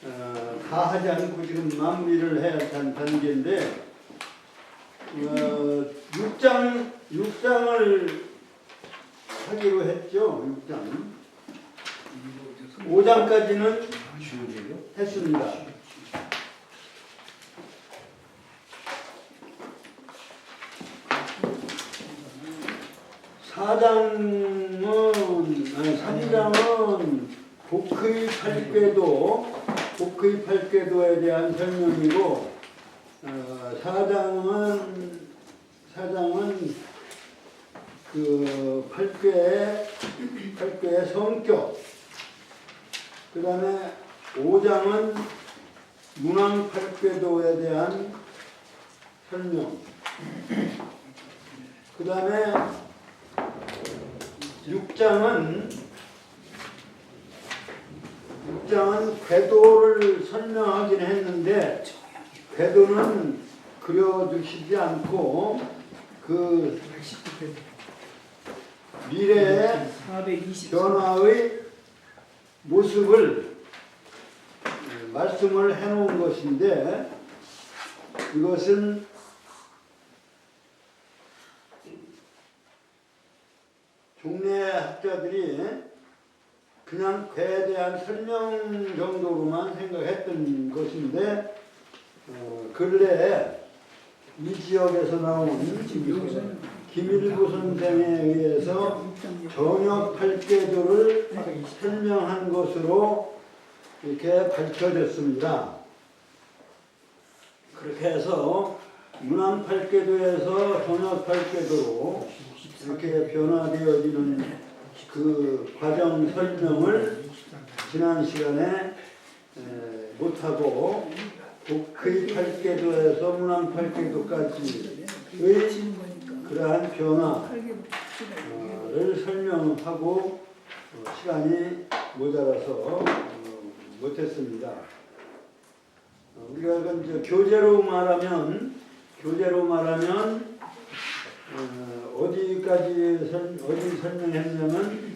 다 하지 않고 지금 마무리를 해야 한 단계인데 6장을 하기로 했죠. 6장. 5장까지는 했습니다. 3장은 복의 팔궤도에 대한 설명이고 4장은 그 팔궤의 성격, 그 다음에 5장은 문왕팔궤도에 대한 설명, 그 다음에 6장은 궤도를 설명하긴 했는데 궤도는 그려주시지 않고 그 미래의 변화의 모습을 말씀을 해놓은 것인데 이것은 종래 학자들이 그냥 궤에 대한 설명 정도로만 생각했던 것인데 근래에 이 지역에서 나온 김일구 선생에 의해서 전역 팔궤도를 설명한 것으로 이렇게 밝혀졌습니다. 그렇게 해서 문왕팔궤도에서 전역팔궤도로 이렇게 변화되어지는 그 과정 설명을 지난 시간에 못하고 복의 팔궤도에서 문왕팔궤도까지의 그러한 변화를 설명하고 시간이 모자라서 못했습니다. 우리가 이제 교재로 말하면 어디 설명했냐면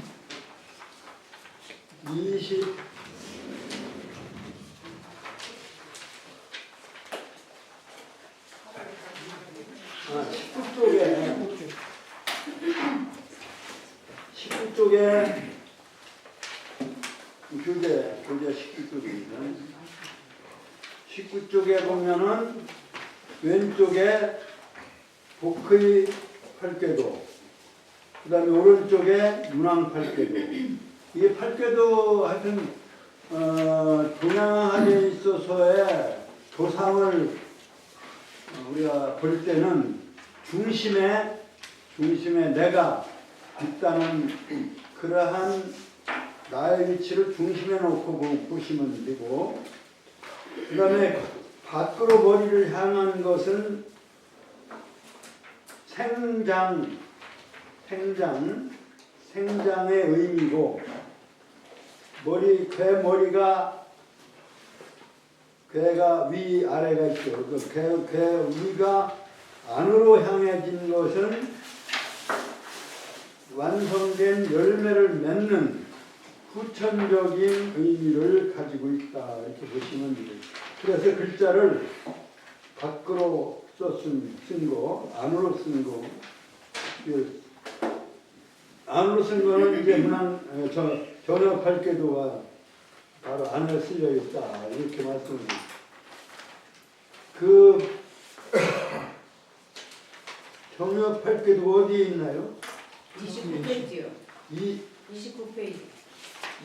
19쪽에 교재 19쪽입니다. 19쪽에 보면은 왼쪽에 복의 팔궤도, 그 다음에 오른쪽에 문왕팔궤도. 이게 팔궤도 하여튼 동양화에 있어서의 조상을 우리가 볼 때는 중심에 내가 있다는 그러한 나의 위치를 중심에 놓고 보시면 되고, 그 다음에 밖으로 머리를 향한 것은 생장의 의미고, 궤가 위 아래가 있죠. 그 궤 위가 안으로 향해진 것은 완성된 열매를 맺는 후천적인 의미를 가지고 있다, 이렇게 보시면 돼요. 그래서 글자를 밖으로 쓴 거, 안으로 쓴 거, 안으로 쓴 거는 이제 전역팔궤도가 바로 안에 쓰여 있다, 이렇게 말씀드립니다. 그 전역팔궤도 어디에 있나요? 29페이지요. 29페이지.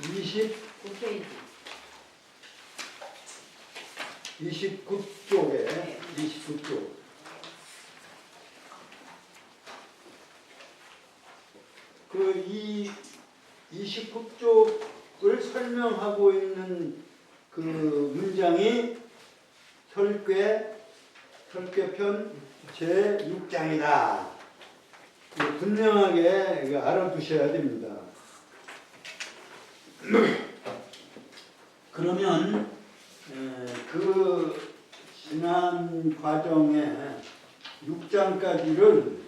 29페이지. 29쪽에, 네. 29쪽. 이 29쪽을 설명하고 있는 그 문장이 설궤편 제6장이다. 분명하게 알아두셔야 됩니다. 그러면 그 지난 과정에 6장까지를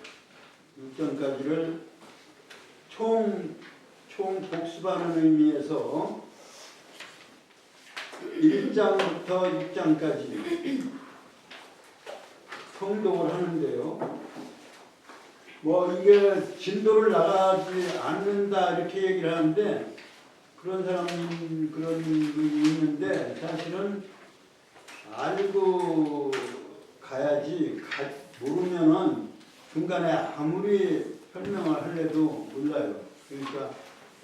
총 복습하는 의미에서 1장부터 6장까지 통독을 하는데요. 뭐 이게 진도를 나가지 않는다 이렇게 얘기를 하는데 그런 그런 분이 있는데 사실은 알고 가야지 모르면은 중간에 아무리 설명을 하려도 몰라요. 그러니까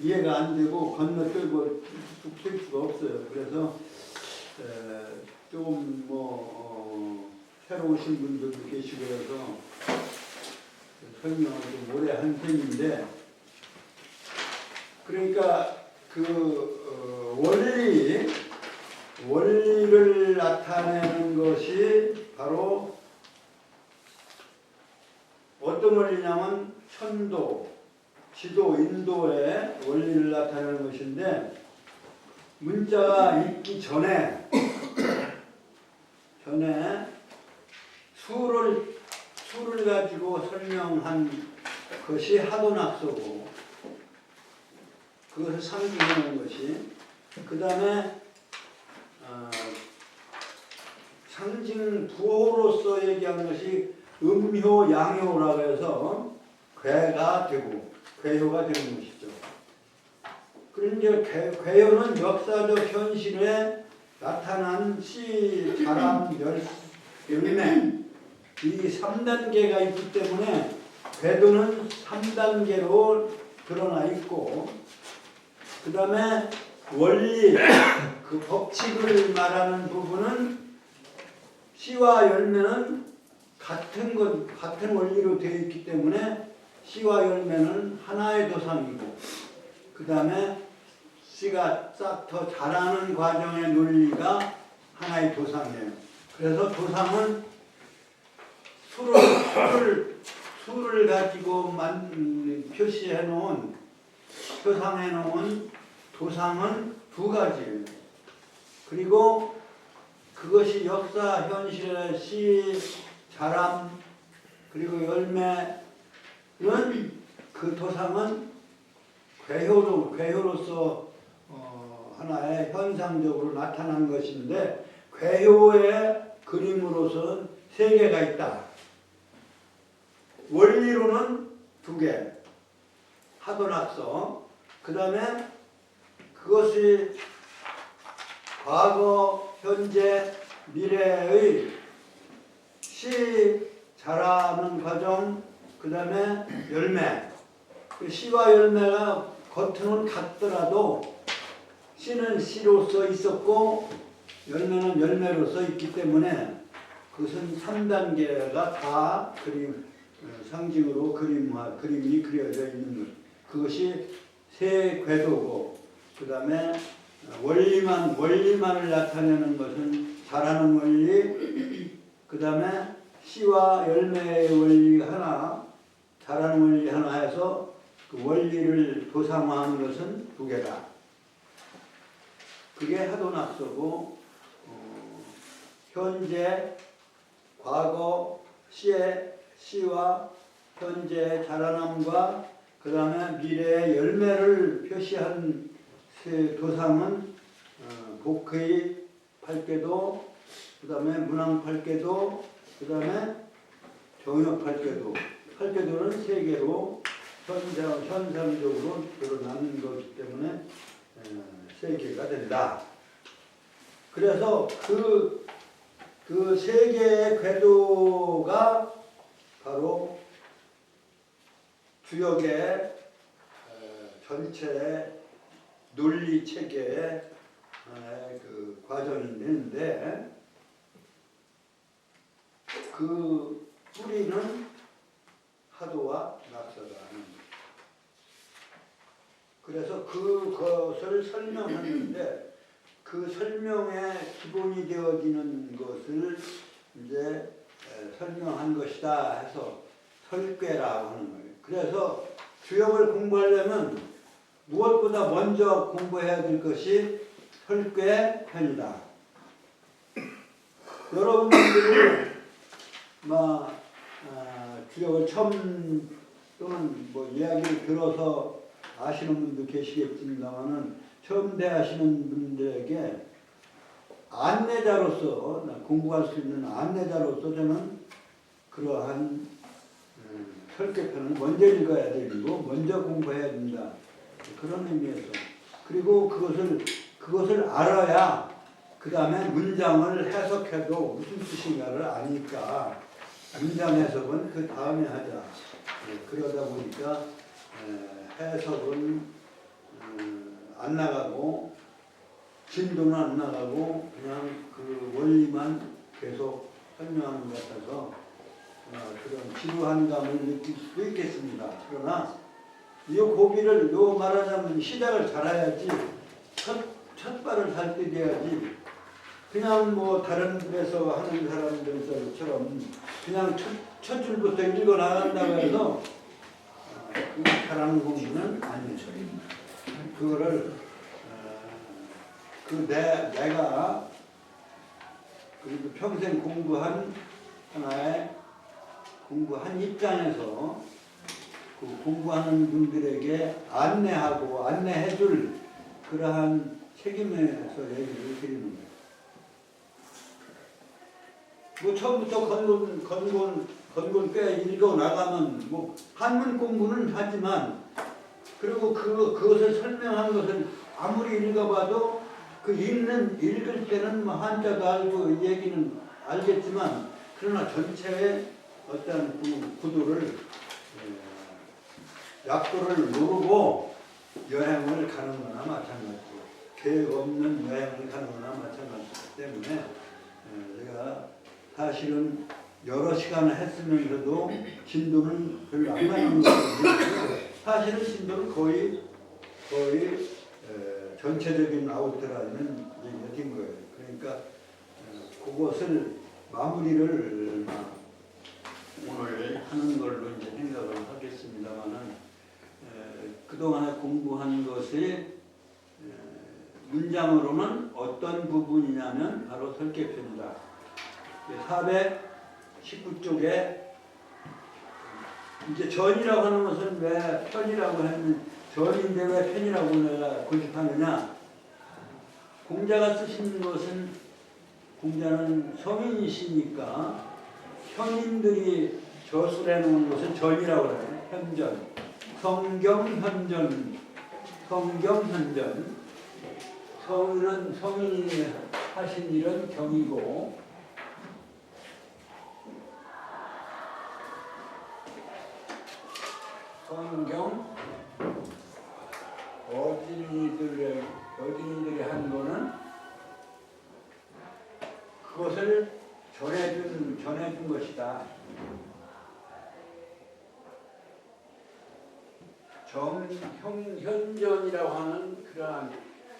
이해가 안 되고 건너뛰고 쭉 쓸 수가 없어요. 그래서 좀 새로 오신 분들도 계시고 해서 설명을 좀 오래 한 셈인데, 그러니까 원리를 나타내는 것이 바로 어떤 원리냐면 천도, 지도, 인도의 원리를 나타내는 것인데, 문자가 있기 전에 수를 가지고 설명한 것이 하도낙서고, 그것을 상징하는 것이, 그 다음에 상징 부호로서 얘기한 것이 음효, 양효라고 해서 괴가 되고 괴효가 되는 것이죠. 그러니까 괴효는 역사적 현실에 나타난 시, 자람, 열매 이 3단계가 있기 때문에 궤도는 3단계로 드러나 있고, 그 다음에 원리, 그 법칙을 말하는 부분은 시와 열매는 같은 원리로 되어 있기 때문에 시와 열매는 하나의 도상이고, 그 다음에 씨가 싹 더 자라는 과정의 논리가 하나의 도상이에요. 그래서 도상은 수를 가지고 표시해 놓은, 표상해 놓은 도상은 두 가지예요. 그리고 그것이 역사, 현실의 시, 자람, 그리고 열매는 그 도상은 괴효로서 하나의 현상적으로 나타난 것인데, 괴효의 그림으로서는 세 개가 있다. 원리로는 두 개, 하도낙서. 그 다음에 그것이 과거, 현재, 미래의 시, 자라는 과정, 그 다음에 열매. 그 시와 열매가 겉으로는 같더라도 씨는 씨로서 있었고 열매는 열매로서 있기 때문에 그것은 3단계가 다 상징으로 그림이 그려져 있는 것. 그것이 세 궤도고, 그 다음에 원리만을 나타내는 것은 자라는 원리, 그 다음에 씨와 열매의 원리 하나, 자라는 원리 하나 해서 그 원리를 도상화하는 것은 두 개다. 그게 하도낙서고, 현재, 과거, 시와 현재 자라남과 그 다음에 미래의 열매를 표시한 도상은 복의 8궤도, 그 다음에 문왕 8궤도, 그 다음에 정역 8궤도. 8궤도는 세 개로 현상적으로 드러나는 것이기 때문에 세 개가 된다. 그래서 그 세 개의 궤도가 바로 주역의 전체 논리 체계의 그 과정이 되는데, 그 뿌리는 하도와 낙서다. 그래서 그것을 설명하는데, 그 설명의 기본이 되어지는 것을 이제 설명한 것이다 해서 설괴라고 하는 거예요. 그래서 주역을 공부하려면 무엇보다 먼저 공부해야 될 것이 설괴편이다. 여러분들이 주역을 처음 또는 이야기를 들어서 아시는 분도 계시겠습니다만은 처음 대하시는 분들에게 안내자로서 공부할 수 있는 안내자로서 저는 그러한 설계편을 먼저 읽어야 되고 먼저 공부해야 된다. 그런 의미에서 그리고 그것을 알아야 그 다음에 문장을 해석해도 무슨 뜻인가를 아니까 문장 해석은 그 다음에 하자. 그러다 보니까 해석은 안 나가고 진도는 안 나가고 그냥 그 원리만 계속 설명하는 것 같아서 그런 지루한 감을 느낄 수도 있겠습니다. 그러나 이 고비를 말하자면 시작을 잘해야지 첫 발을 잘 떼야지 그냥 뭐 다른 데서 하는 사람들처럼 그냥 첫 줄부터 읽어 나간다고 해서 잘하는 공부는 아니죠. 그거를 내가 그리고 평생 공부한 입장에서 그 공부하는 분들에게 안내하고 안내해줄 그러한 책임에서 얘기를 드리는 거예요. 뭐 처음부터 건곤 꽤 읽어 나가면 뭐 한문 공부는 하지만 그리고 그것을 설명한 것을 아무리 읽어봐도 그 읽을 때는 뭐 한자도 알고 얘기는 알겠지만 그러나 전체의 어떤 구도를 약도를 모르고 여행을 가는 거나 마찬가지고 계획 없는 여행을 가는 거나 마찬가지이기 때문에 제가 사실은 여러 시간을 했으면서도 진도는 별로 안 가는 거거든요. 사실은 진도는 거의 전체적인 아웃라인은 여긴 거예요. 그러니까 그것을 마무리를 오늘 하는 걸로 이제 생각을 하겠습니다만은 그동안에 공부한 것이 문장으로는 어떤 부분이냐면 바로 설계편이다. 419쪽에 이제 전이라고 하는 것은 왜 편이라고 했는 전인데 왜 편이라고 내가 고집하느냐? 공자가 쓰신 것은 공자는 성인이시니까 현인들이 저술해 놓은 것을 전이라고 해요. 현전, 성경현전, 성경현전. 성인이 하신 일은 경이고 성경 어린이들이 한 거는 그것을 전해준 것이다. 현전이라고 하는 그러한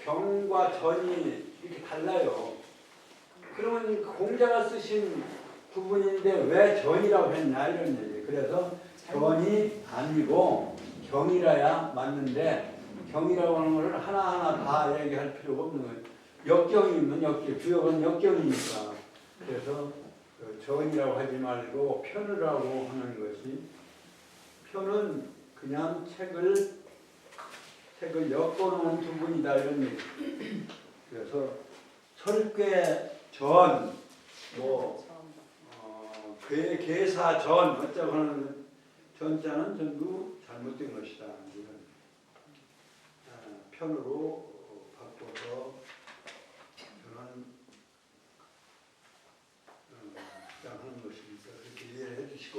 경과 전이 이렇게 달라요. 그러면 공자가 쓰신 부분인데 왜 전이라고 했냐 이런 얘기. 그래서 전이 아니고 경이라야 맞는데 경이라고 하는 것을 하나하나 다 얘기할 필요가 없는 거예요. 역경이면 역경, 주역은 역경이니까. 그래서 전이라고 하지 말고 편이라고 하는 것이 편은 그냥 책을 엮어놓은 부분이다 이런 얘기. 그래서 설계 전, 계사 전 어쩌고 하는 전자는 전부 잘못된 것이다. 이런 편으로 바꿔서 저는 주장하는 것이니까 그렇게 이해해 주시고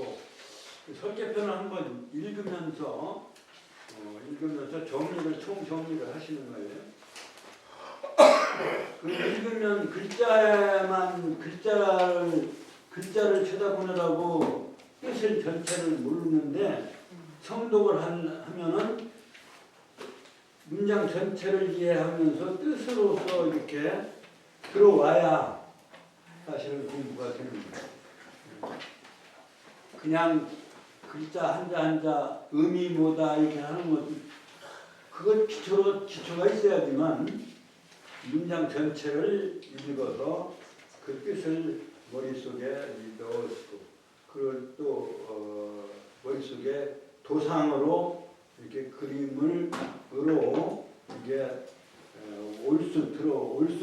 설계편을 한번 읽으면서 정리를 하시는 거예요. 그 읽으면 글자를 쳐다보느라고 뜻을 전체를 모르는데 성독을 하면은 문장 전체를 이해하면서 뜻으로서 이렇게 들어와야 사실은 공부가 되는 거예요. 그냥 글자 한자 의미 뭐다 이렇게 하는 것은 그것 기초가 있어야지만 문장 전체를 읽어서 그 뜻을 머릿속에 넣었고 그걸 또 머릿속에 도상으로 이렇게 그림으로 이게 올 수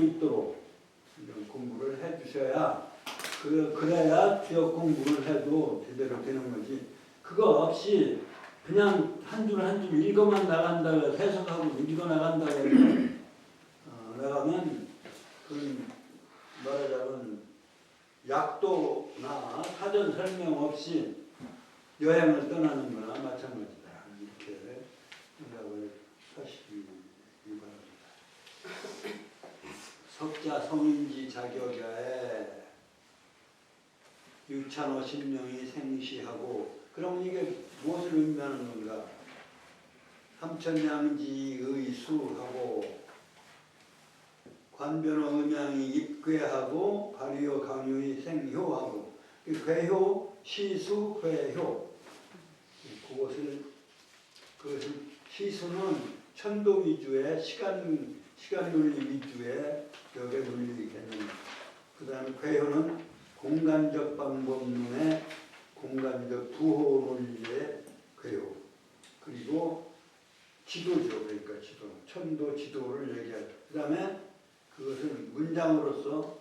있도록 이런 공부를 해주셔야 그래야 지역 공부를 해도 제대로 되는 거지. 그거 없이 그냥 한 줄 한 줄 읽어만 나간다고 해석하고 읽어 나간다고 해서 나가면 그런 말하자면 약도나 사전 설명 없이 여행을 떠나는 거나 마찬가지다. 이렇게 생각을 하시기 바랍니다. 석자 성인지 자격에 유찬호 신명이 생시하고, 그럼 이게 무엇을 의미하는 건가? 삼천양지의 수하고 관변호 음양이 입괴하고 발효 강유의 생효하고, 괴효 시수 괴효, 그것을 시수는 천도 위주의 시간 논리 위주의 역의 논리겠는. 그 다음에 괴효는 공간적 방법론의 공간적 부호 논리의 괴효. 그리고 지도죠. 그러니까 지도. 천도 지도를 얘기하죠. 그 다음에 그것은 문장으로서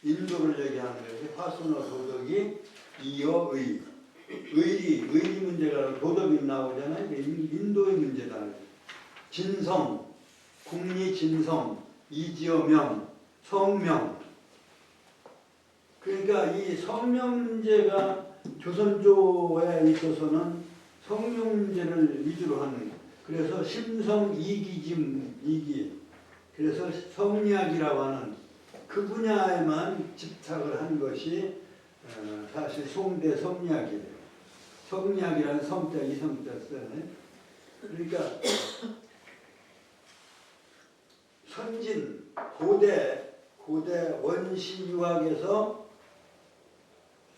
인도를 얘기하는 것이 화순어 도덕이 이어 의. 의리 문제가 도덕이 나오잖아요. 인도의 문제다. 진성, 국리 진성, 이지어 명, 성명. 그러니까 이 성명 문제가 조선조에 있어서는 성명 문제를 위주로 하는 거예요. 그래서 심성 이기. 그래서 성리학이라고 하는 그 분야에만 집착을 한 것이 사실 송대 성리학이에요. 성리학이라는 성자 이성자 써요. 그러니까 선진 고대 원시 유학에서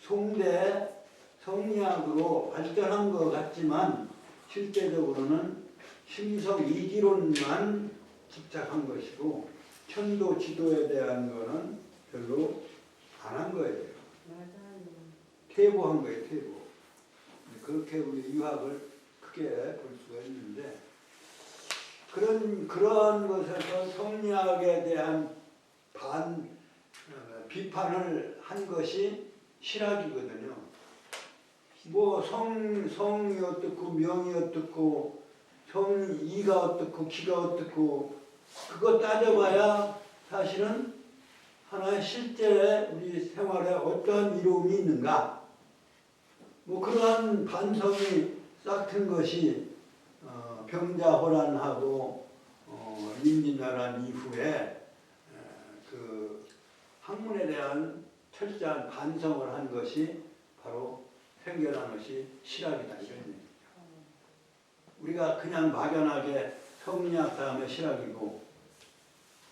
송대 성리학으로 발전한 것 같지만 실제적으로는 심성 이기론만 집착한 것이고 천도 지도에 대한 거는 별로 안 한 거예요. 퇴보한 거예요. 퇴보. 그렇게 우리 유학을 크게 볼 수가 있는데, 그런 것에서 성리학에 대한 비판을 한 것이 실학이거든요. 뭐 성이 어떻고 명이 어떻고 성이가 어떻고 기가 어떻고 그거 따져봐야 사실은 하나의 실제 우리 생활에 어떠한 이로움이 있는가, 뭐 그러한 반성이 싹튼 것이 병자호란하고 임진왜란 이후에 그 학문에 대한 철저한 반성을 한 것이 바로 생겨난 것이 실학이다, 이런 얘기죠. 우리가 그냥 막연하게 성리학 다음에 실학이고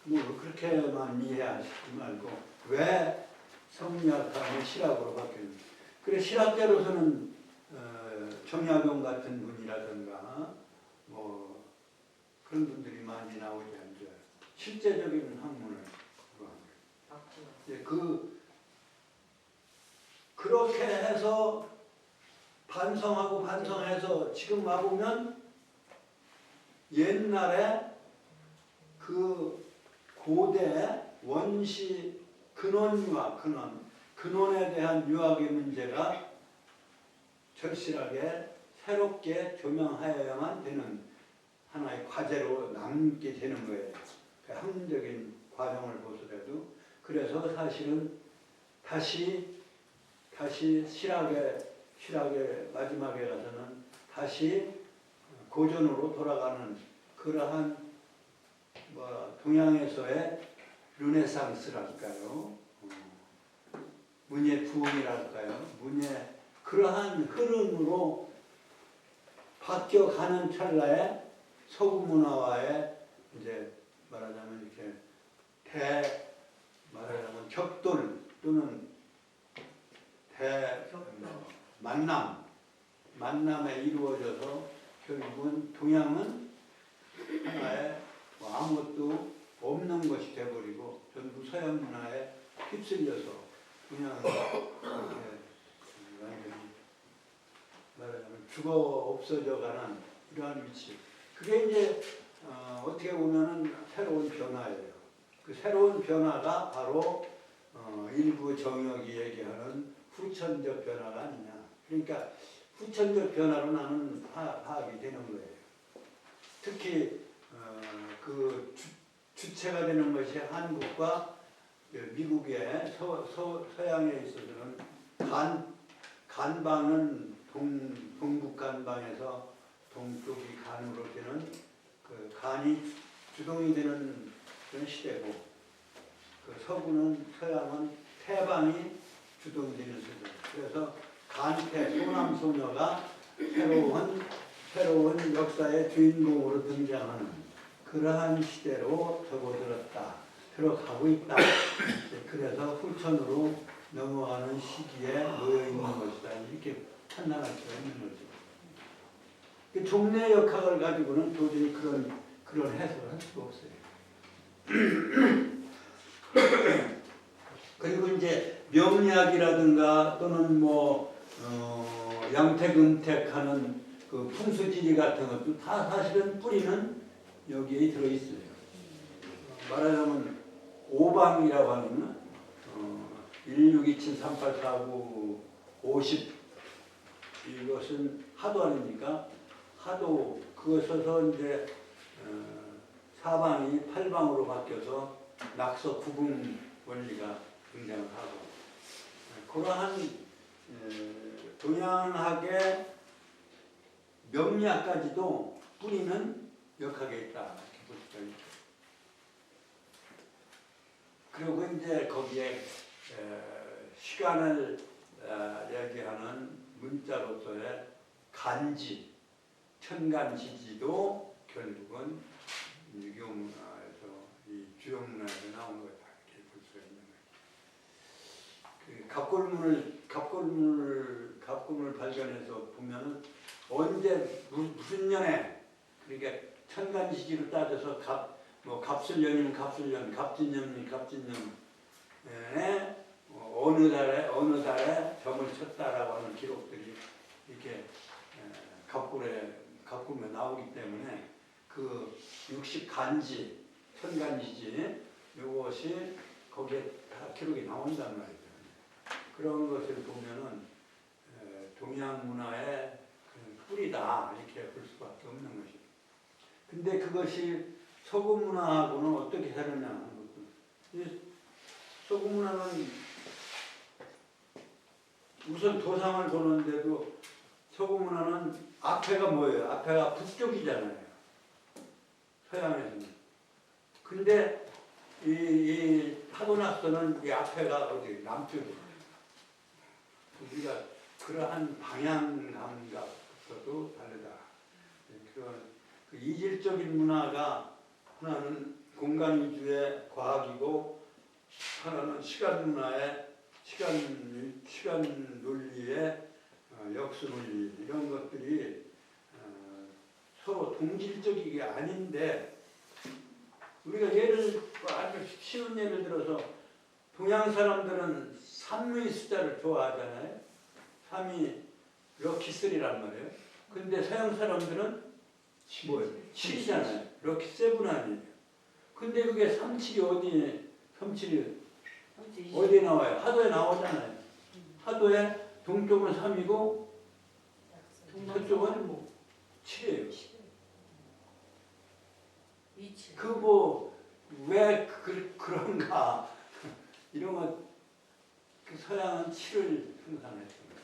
뭐 그렇게만 이해하지 말고 왜 성리학 다음에 실학으로 바뀌었는지. 그래 실학자로서는 정약용 같은 분이라든가 뭐 그런 분들이 많이 나오지 않죠. 실제적인 학문을 그렇게 해서 반성해서 지금 와보면 옛날에 그 고대 원시 근원에 대한 유학의 문제가 절실하게 새롭게 조명하여야만 되는 하나의 과제로 남게 되는 거예요. 그 학문적인 과정을 보더라도. 그래서 사실은 다시 실학의 마지막에 가서는 다시 고전으로 돌아가는 그러한 동양에서의 르네상스랄까요, 문예 부흥이랄까요, 그러한 흐름으로 바뀌어가는 찰나에 서구 문화와의 이제 말하자면 이렇게 말하자면 격돌 또는 만남에 이루어져서 결국은 동양은 하나의 아무것도 없는 것이 돼버리고 전부 서양 문화에 휩쓸려서 그냥 이렇게 말하자면 죽어 없어져가는 이러한 위치. 그게 이제 어떻게 보면은 새로운 변화예요. 그 새로운 변화가 바로 일부 정역이 얘기하는 후천적 변화가 아니냐. 그러니까 후천적 변화로 나는 파악이 되는 거예요. 특히 그 주체가 되는 것이 한국과 미국의 서양에 있어서는 간방은 동북 간방에서 동쪽이 간으로 되는 그 간이 주동이 되는 그런 시대고, 그 서양은 태방이 주동이 되는 시대. 그래서 간태 소남소녀가 새로운 역사의 주인공으로 등장하는 그러한 시대로 들어가고 있다. 그래서 후천으로 넘어가는 시기에 놓여 있는 것이다. 이렇게 판단할 수가 있는 거죠. 그 종래 역학을 가지고는 도저히 그런 해석을 할 수가 없어요. 그리고 이제 명리학이라든가 또는 양택음택하는 그 풍수지리 같은 것도 다 사실은 뿌리는 여기에 들어있어요. 말하자면 오방이라고 하는 16273849 50 이것은 하도 아닙니까? 하도 그것에서 이제 사방이 8방으로 바뀌어서 낙서 9분 원리가 등장을 하고, 그러한 동양학의 명리학까지도 뿌리는 역학에 있다. 이렇게 볼 수가 있죠. 그리고 이제 거기에 시간을 얘기하는 문자로서의 간지, 천간지지도 결국은 유교문화에서 이 주영문화에서 나온 거다. 이렇게 볼 수가 있는 거예요. 그 갑골문을 발견해서 보면은 언제 무슨 년에, 그러니까 천간지지로 따져서 갑술년이면 갑술년, 갑진년이면 갑진년에 어느 달에 점을 쳤다라고 하는 기록들이 이렇게 갑골에 나오기 때문에 그 60간지, 천간지지 이것이 거기에 다 기록이 나온단 말이죠. 그런 것을 보면은 동양 문화의 뿌리다 이렇게 볼 수밖에 없는 것이죠. 근데 그것이 서구 문화하고는 어떻게 다르냐 하는 것도, 서구 문화는 우선 도상을 보는데도 서구 문화는 앞에가 뭐예요? 앞에가 북쪽이잖아요. 서양에서는. 근데 이 타고나서는 이 앞에가 어디 남쪽이에요. 우리가 그러한 방향 감각부터도 다르다. 그런 그 이질적인 문화가 하나는 공간 위주의 과학이고 하나는 시간 문화의 시간 논리의 역수 논리 이런 것들이 서로 동질적이게 아닌데, 우리가 아주 쉬운 예를 들어서 동양 사람들은 3의 숫자를 좋아하잖아요. 3이 럭키3란 말이에요. 근데 서양 사람들은 뭐예요? 7이잖아요. 럭키7 아니에요. 근데 그게 37이 어디에, 37이 어디에 나와요? 하도에 나오잖아요. 하도에 동쪽은 3이고 서쪽은 7이에요. 왜 그런가 이런 것, 그 서양은 7을 생산했습니다.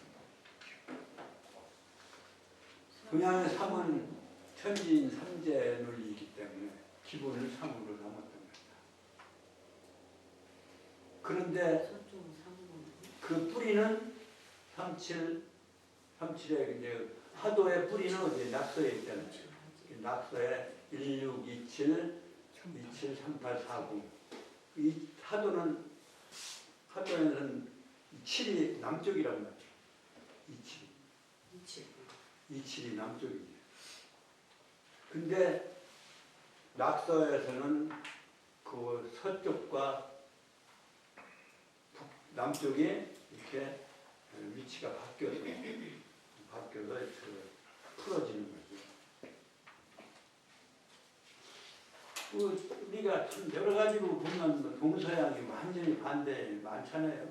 동양의 3은 천지인 삼재 논리이기 때문에 기본을 3으로 삼았던 겁니다. 그런데 그 뿌리는 37의 이제 하도의 뿌리는 어디 낙서에 있잖아요. 낙서에 1627, 273849. 이 하도에는 7이 남쪽이란 말이에요. 27이 남쪽이에요. 근데 낙서에서는 그 서쪽과 남쪽이 이렇게 위치가 바뀌어서 풀어지는 거죠. 우리가 참 여러 가지로 보면 뭐 동서양이 완전히 반대 많잖아요.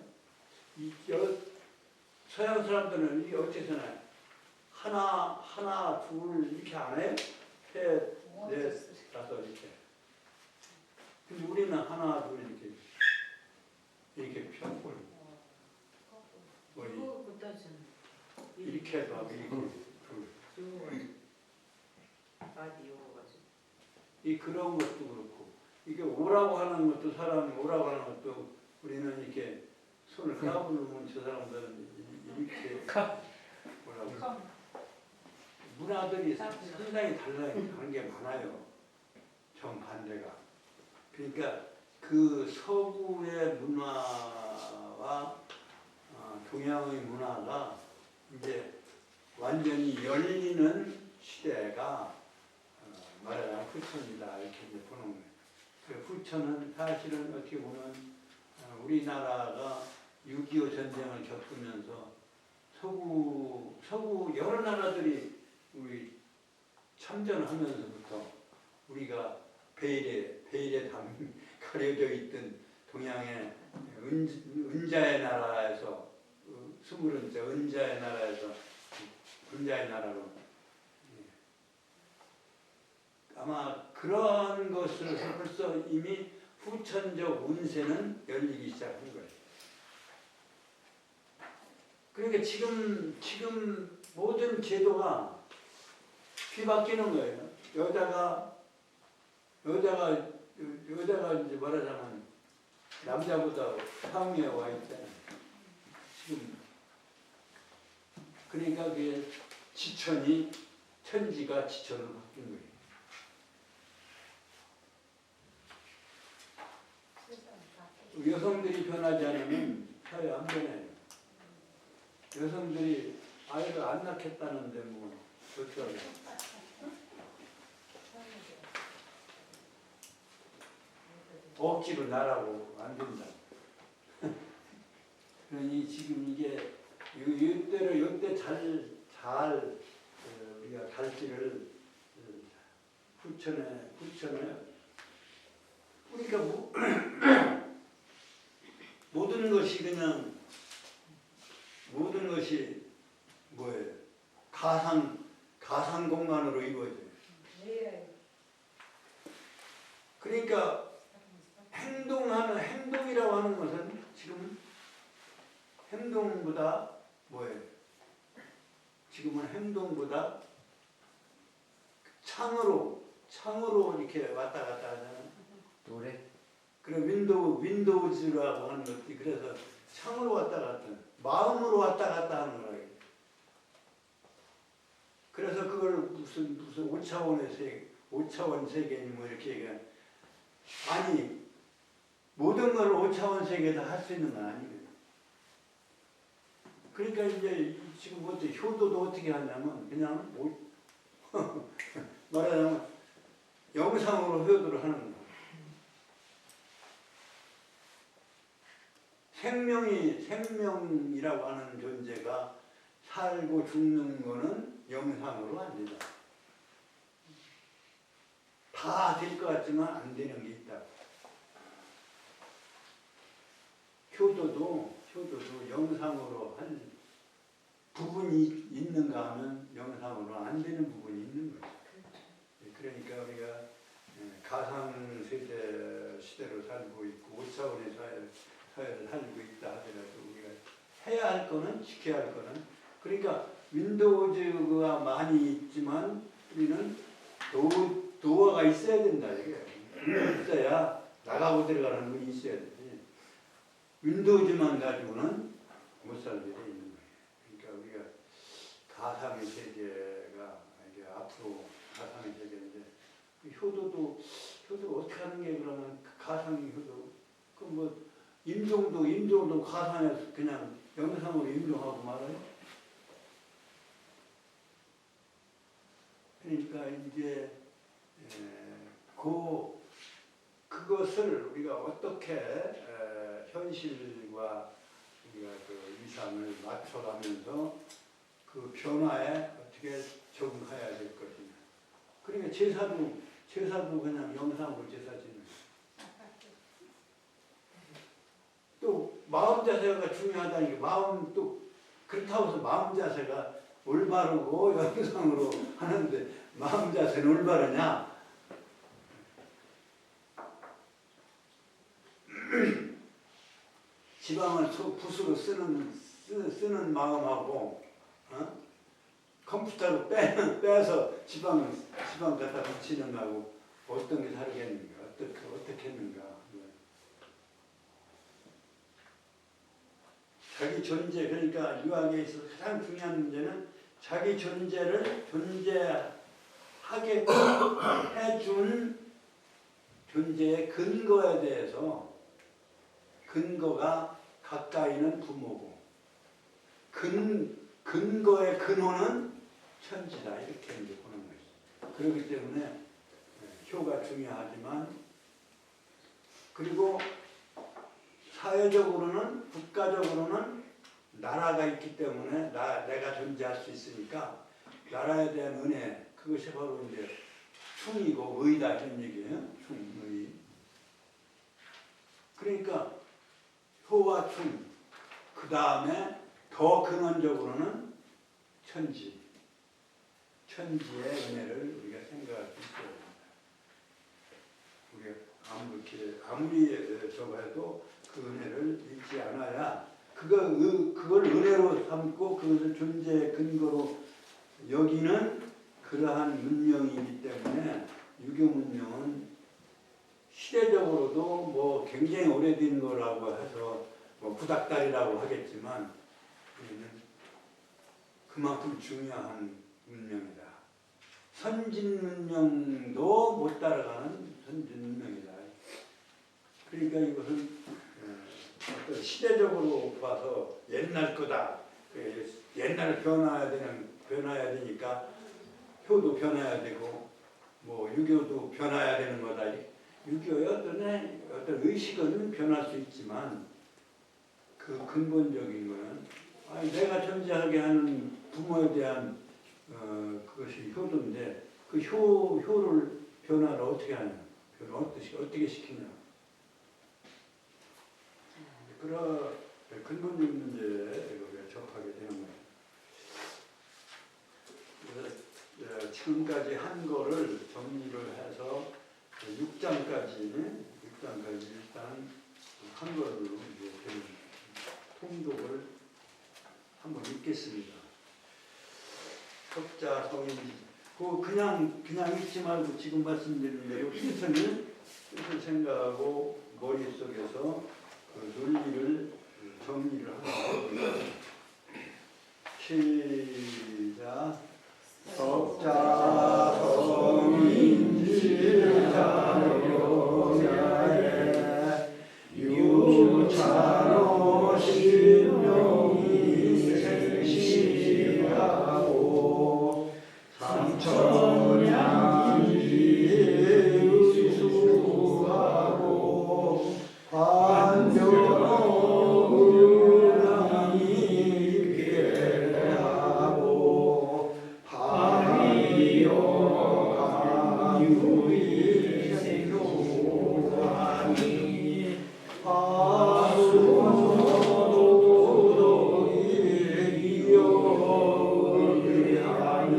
서양 사람들은 이게 어째서나 하나, 둘 이렇게 안 해요? 셋, 넷, 다섯 이렇게. 근데 우리는 하나, 둘 이렇게 펴고 이렇게 해서 이렇게 둘. 이 그런 것도 그렇고 이게 오라고 하는 것도 사람이 오라고 하는 것도 우리는 이렇게 손을 까부르면 저 사람들은 이렇게 뭐라고 문화들이 상당히 다른 게 많아요. 정반대가. 그러니까 그 서구의 문화와 동양의 문화가 이제 완전히 열리는 시대가 말하자면 후천이다 이렇게 이제 보는 거예요. 그 후천은 사실은 어떻게 보면 우리나라가 6.25 전쟁을 겪으면서 서구 여러 나라들이 우리 참전하면서부터 우리가 베일에 가려져 있던 동양의 은자의 나라에서 스물은자 은자의 나라에서 군자의 나라로 아마 그런 것을 벌써 이미 후천적 운세는 열리기 시작한 거예요. 그러니까 지금 모든 제도가 뒤바뀌는 거예요. 여자가 이제 말하자면 남자보다 상위에 와 있잖아요. 지금 그러니까 그게 천지가 지천으로 바뀐 거예요. 여성들이 변하지 않으면 사회 안 변해요. 여성들이 아이를 안 낳겠다는데 뭐 어쩌고. 억지로 낳으라고 안 된다. 그러니 지금 이게 이때 잘 우리가 갈지를 후천에 그러니까 모든 것이 뭐예요? 가상 공간으로 이루어져요. 그러니까 행동이라고 하는 것은 지금 행동보다 뭐예요? 지금은 행동보다 창으로 이렇게 왔다 갔다 하잖아요. 노래? 그래 윈도우즈라고 하는 것이 그래서 창으로 왔다 갔다 마음으로 왔다 갔다 하는 거예요. 그래서 그걸 무슨 5차원 세계니 뭐 이렇게 얘기해. 아니 모든 걸 5차원 세계에서 할 수 있는 건 아니거든요. 그러니까 이제 지금 효도도 어떻게 하냐면 그냥 말하자면 영상으로 효도를 하는 거예요. 생명이라고 하는 존재가 살고 죽는 거는 영상으로 안 된다. 다 될 것 같지만 안 되는 게 있다. 효도도 영상으로 한 부분이 있는가 하면 영상으로 안 되는 부분이 있는 거예요. 그러니까 우리가 가상 시대로 살고 있고 5차원의 사회를 살고 있다 하더라도 우리가 해야 할 거는 지켜야 할 거는 그러니까 윈도우즈가 많이 있지만 우리는 도어가 있어야 된다 이게 있어야 나가고 들어가는 문이 있어야 되지. 윈도우즈만 가지고는 못 살게 돼 있는 거예요. 그러니까 우리가 가상의 세계가 이게 앞으로 가상의 세계인데 효도가 어떻게 하는 게 그러면 가상의 효도 그 뭐 임종도 가상에서 그냥 영상으로 임종하고 말아요. 그러니까 이제 그것을 우리가 어떻게 현실과 우리가 그 이상을 맞춰가면서 그 변화에 어떻게 적응해야 될 것이냐. 그러니까 제사도 제사도 그냥 영상으로 제사 지내고. 또 마음 자세가 중요하다니까. 마음 또 그렇다고 해서 마음 자세가 올바르고 영상으로 하는데 마음 자세는 올바르냐? 지방을 붓으로 쓰는 마음하고 컴퓨터로 빼서 지방 갖다 붙이는 거하고 어떤 게 다르겠는가? 어떻게 했는가? 자기 존재, 그러니까 유학에 있어서 가장 중요한 문제는 자기 존재를 존재하게 해준 존재의 근거에 대해서, 근거가 가까이는 부모고 근거의 근원은 천지다, 이렇게 이제 보는 것이죠. 그렇기 때문에 효가 중요하지만, 그리고 사회적으로는, 국가적으로는 나라가 있기 때문에 내가 존재할 수 있으니까 나라에 대한 은혜, 그것이 바로 이제 충이고 의다, 이런 얘기예요. 충, 의. 그러니까 효와 충, 그 다음에 더 근원적으로는 천지의 은혜를 우리가 생각할 수 있어야 됩니다. 우리가 아무리 저거 해도 그 은혜를 잊지 않아야, 그걸 은혜로 삼고 그것을 존재의 근거로 여기는 그러한 문명이기 때문에, 유교 문명은 시대적으로도 뭐 굉장히 오래된 거라고 해서 뭐 구닥다리라고 하겠지만, 그만큼 중요한 문명이다. 선진 문명도 못 따라가는 선진 문명이다. 그러니까 이것은 어떤 시대적으로 봐서 옛날 거다. 옛날 변화해야 되니까 효도 변화해야 되고, 뭐 유교도 변화해야 되는 거다. 유교의 어떤 의식은 변할 수 있지만, 그 근본적인 거는 내가 존재하게 하는 부모에 대한 그것이 효도인데, 그 효를 변화를 어떻게 하냐, 어떻게 시키냐. 그런 근본적인 문제에 우리가 접하게 되는 거예요. 지금까지 한 거를 정리를 해서 6장까지 일단 한 걸로 이제 통독을 한번 읽겠습니다. 석자, 성인, 그냥 읽지 말고 지금 말씀드린 대로 뜻을 생각하고 머릿속에서 그 논리를 정리를 하는 시작. 석자, 성인, 지자묘야에 유찬호 신명이 생시하고 삼천량이 수하고 환경의랑이 괴하고 파리요 강유의 생로하니 파수도덕이 이어의하며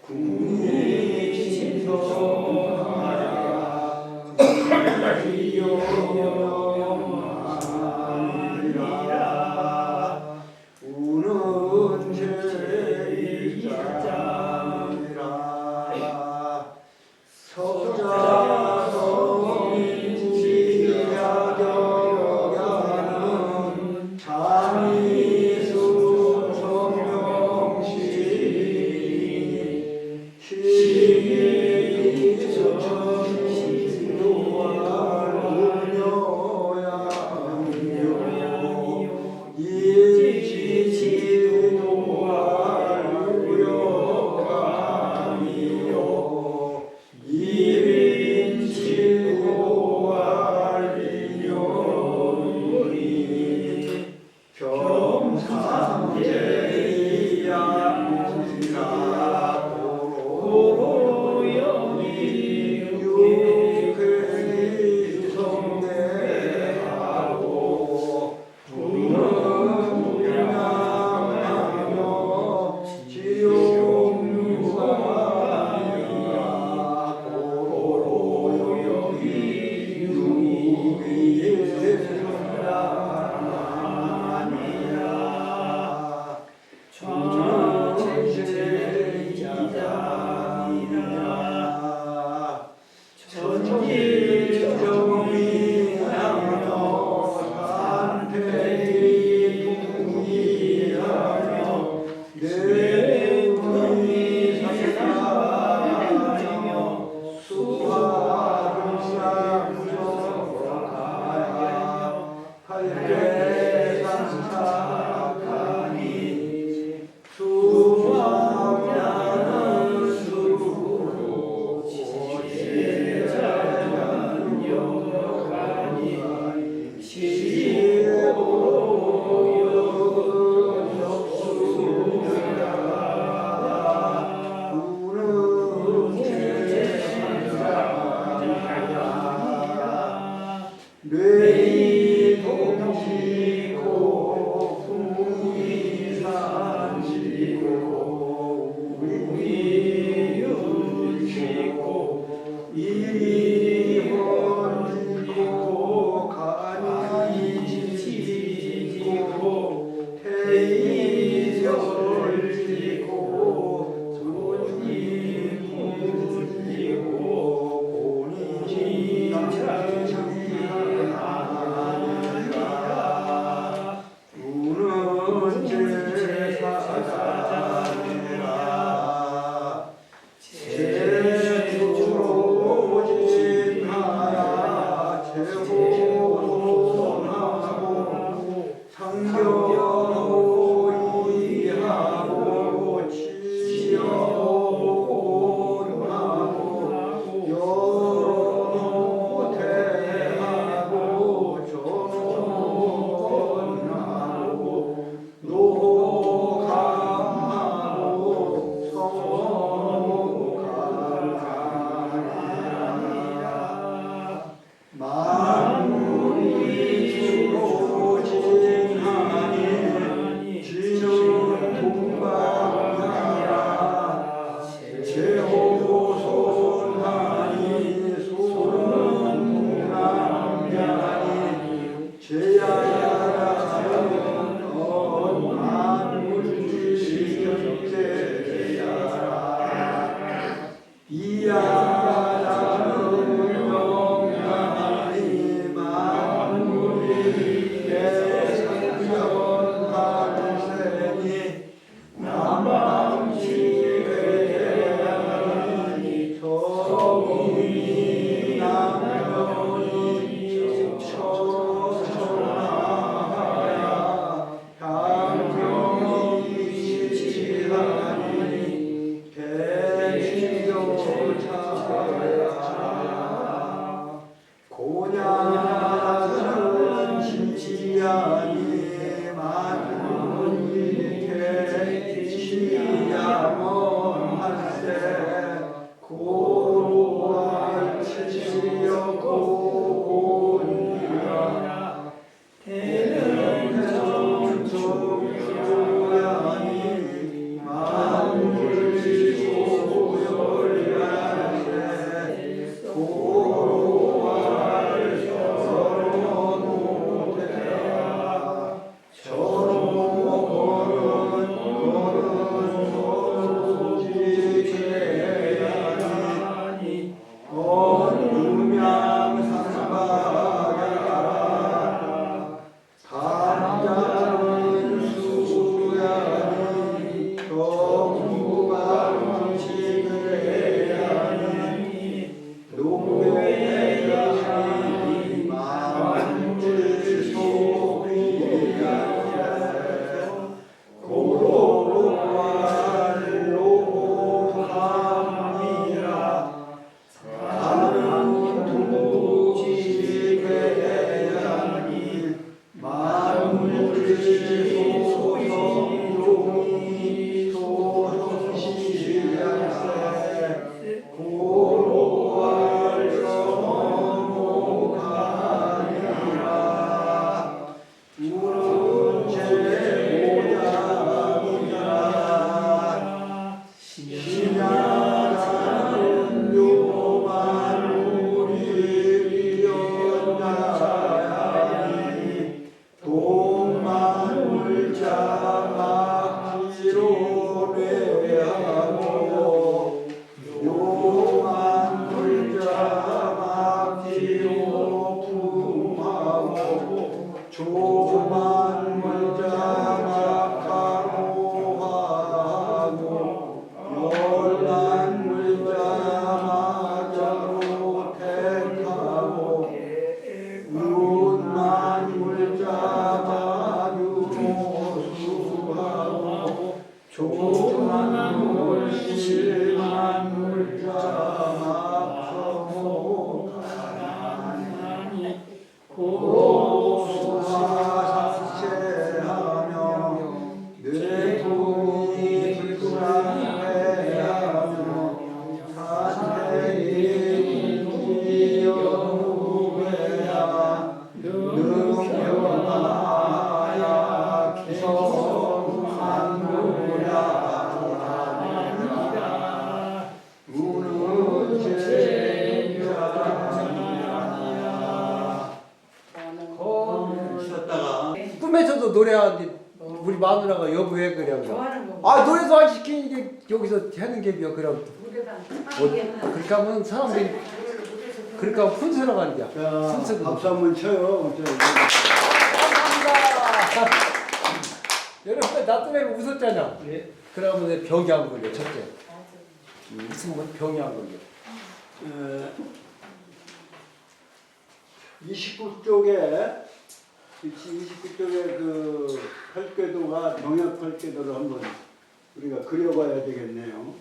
국리 신성하야 이어하니라 우는 제일장이라 석자 성인 지자격야는 장이수 성명시 시기천신도할 은여야미요 일지지도할 우여감이요 이위 이리 번지고 간이 지지고 태이 열리고 손이 문지고 본이 장하니라 우는 제사장이라 제주로 진하야 제호하고 상경하고 이하고 치연하고 여론하고 대하고 전원하고 노감하고 성감하니라 만물이 주로 진하니 지는 동방하라 제호손하니 소는 동남야니 제야라는 만물지경제야 이야라는 영향이 만물이 대상견하세니 남방지배하니 서문이 남편이 처천하야 향경이 지하니 개시교차야 고냐라는 지야니 만물이 개시야먼한세 고로할 치시려고 온이라 대능정조야니 만물이 소열야세 고로할 서로노대야 서로노는 음양상바야 감자는 수야니 정무방지배야니 농배야니 만물소비야니 고로로할로함이라 가는 도 노래하는데 우리 마누라가 여보 왜 그래? 그래. 좋아하는 거. 아 노래도 안 시키는데 여기서 하는 게 뭐야? 그럼 노래방. 그렇게 하면 사람들이 그렇게 하면 fun서로 간다. 자, 순서도 박수 한번 쳐요. 감사합니다. 여러분 나 때문에 웃었잖아. 예. 그러면 내 병이 안 걸려 첫째. 웃으면 병이 안 걸려. 29쪽에 29쪽에 그 펄궤도가 동양 펄궤도를 한번 우리가 그려봐야 되겠네요.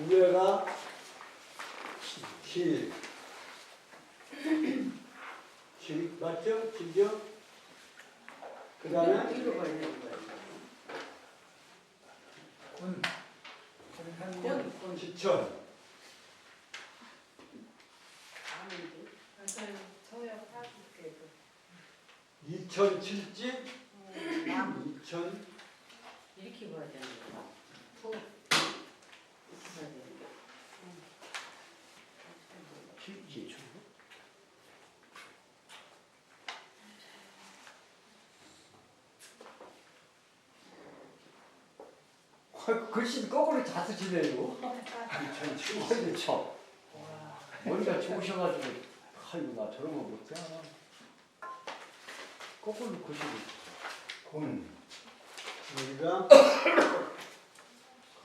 위에가 실 맞죠? 실죠? 그 다음에 이거 봐야 되는 거야. 군. 지천 이천 칠집 이천 이렇게 봐야 되는 거야. 푸. 이렇게 봐야 되는 거야. 글씨 거꾸로 다 쓰시네요. 이천 칠집 아이고 참. 머리가 좋으셔가지고 아이고 나 저런 거 못해. 거꾸로 글씨. 곤 여기가 건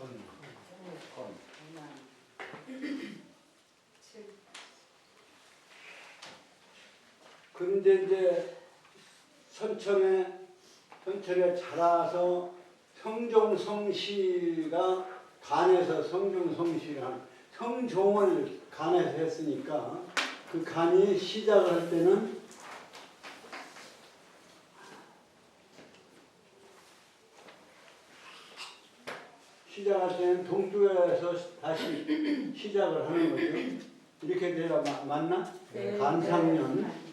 그런데 이제 선천에 자라서 성종성시가 간에서 성종성시가 성종을 간에서 했으니까 그 간이 시작을 할 때는 동쪽에서 다시 시작을 하는 거죠. 이렇게 돼야 맞나? 네. 간상년.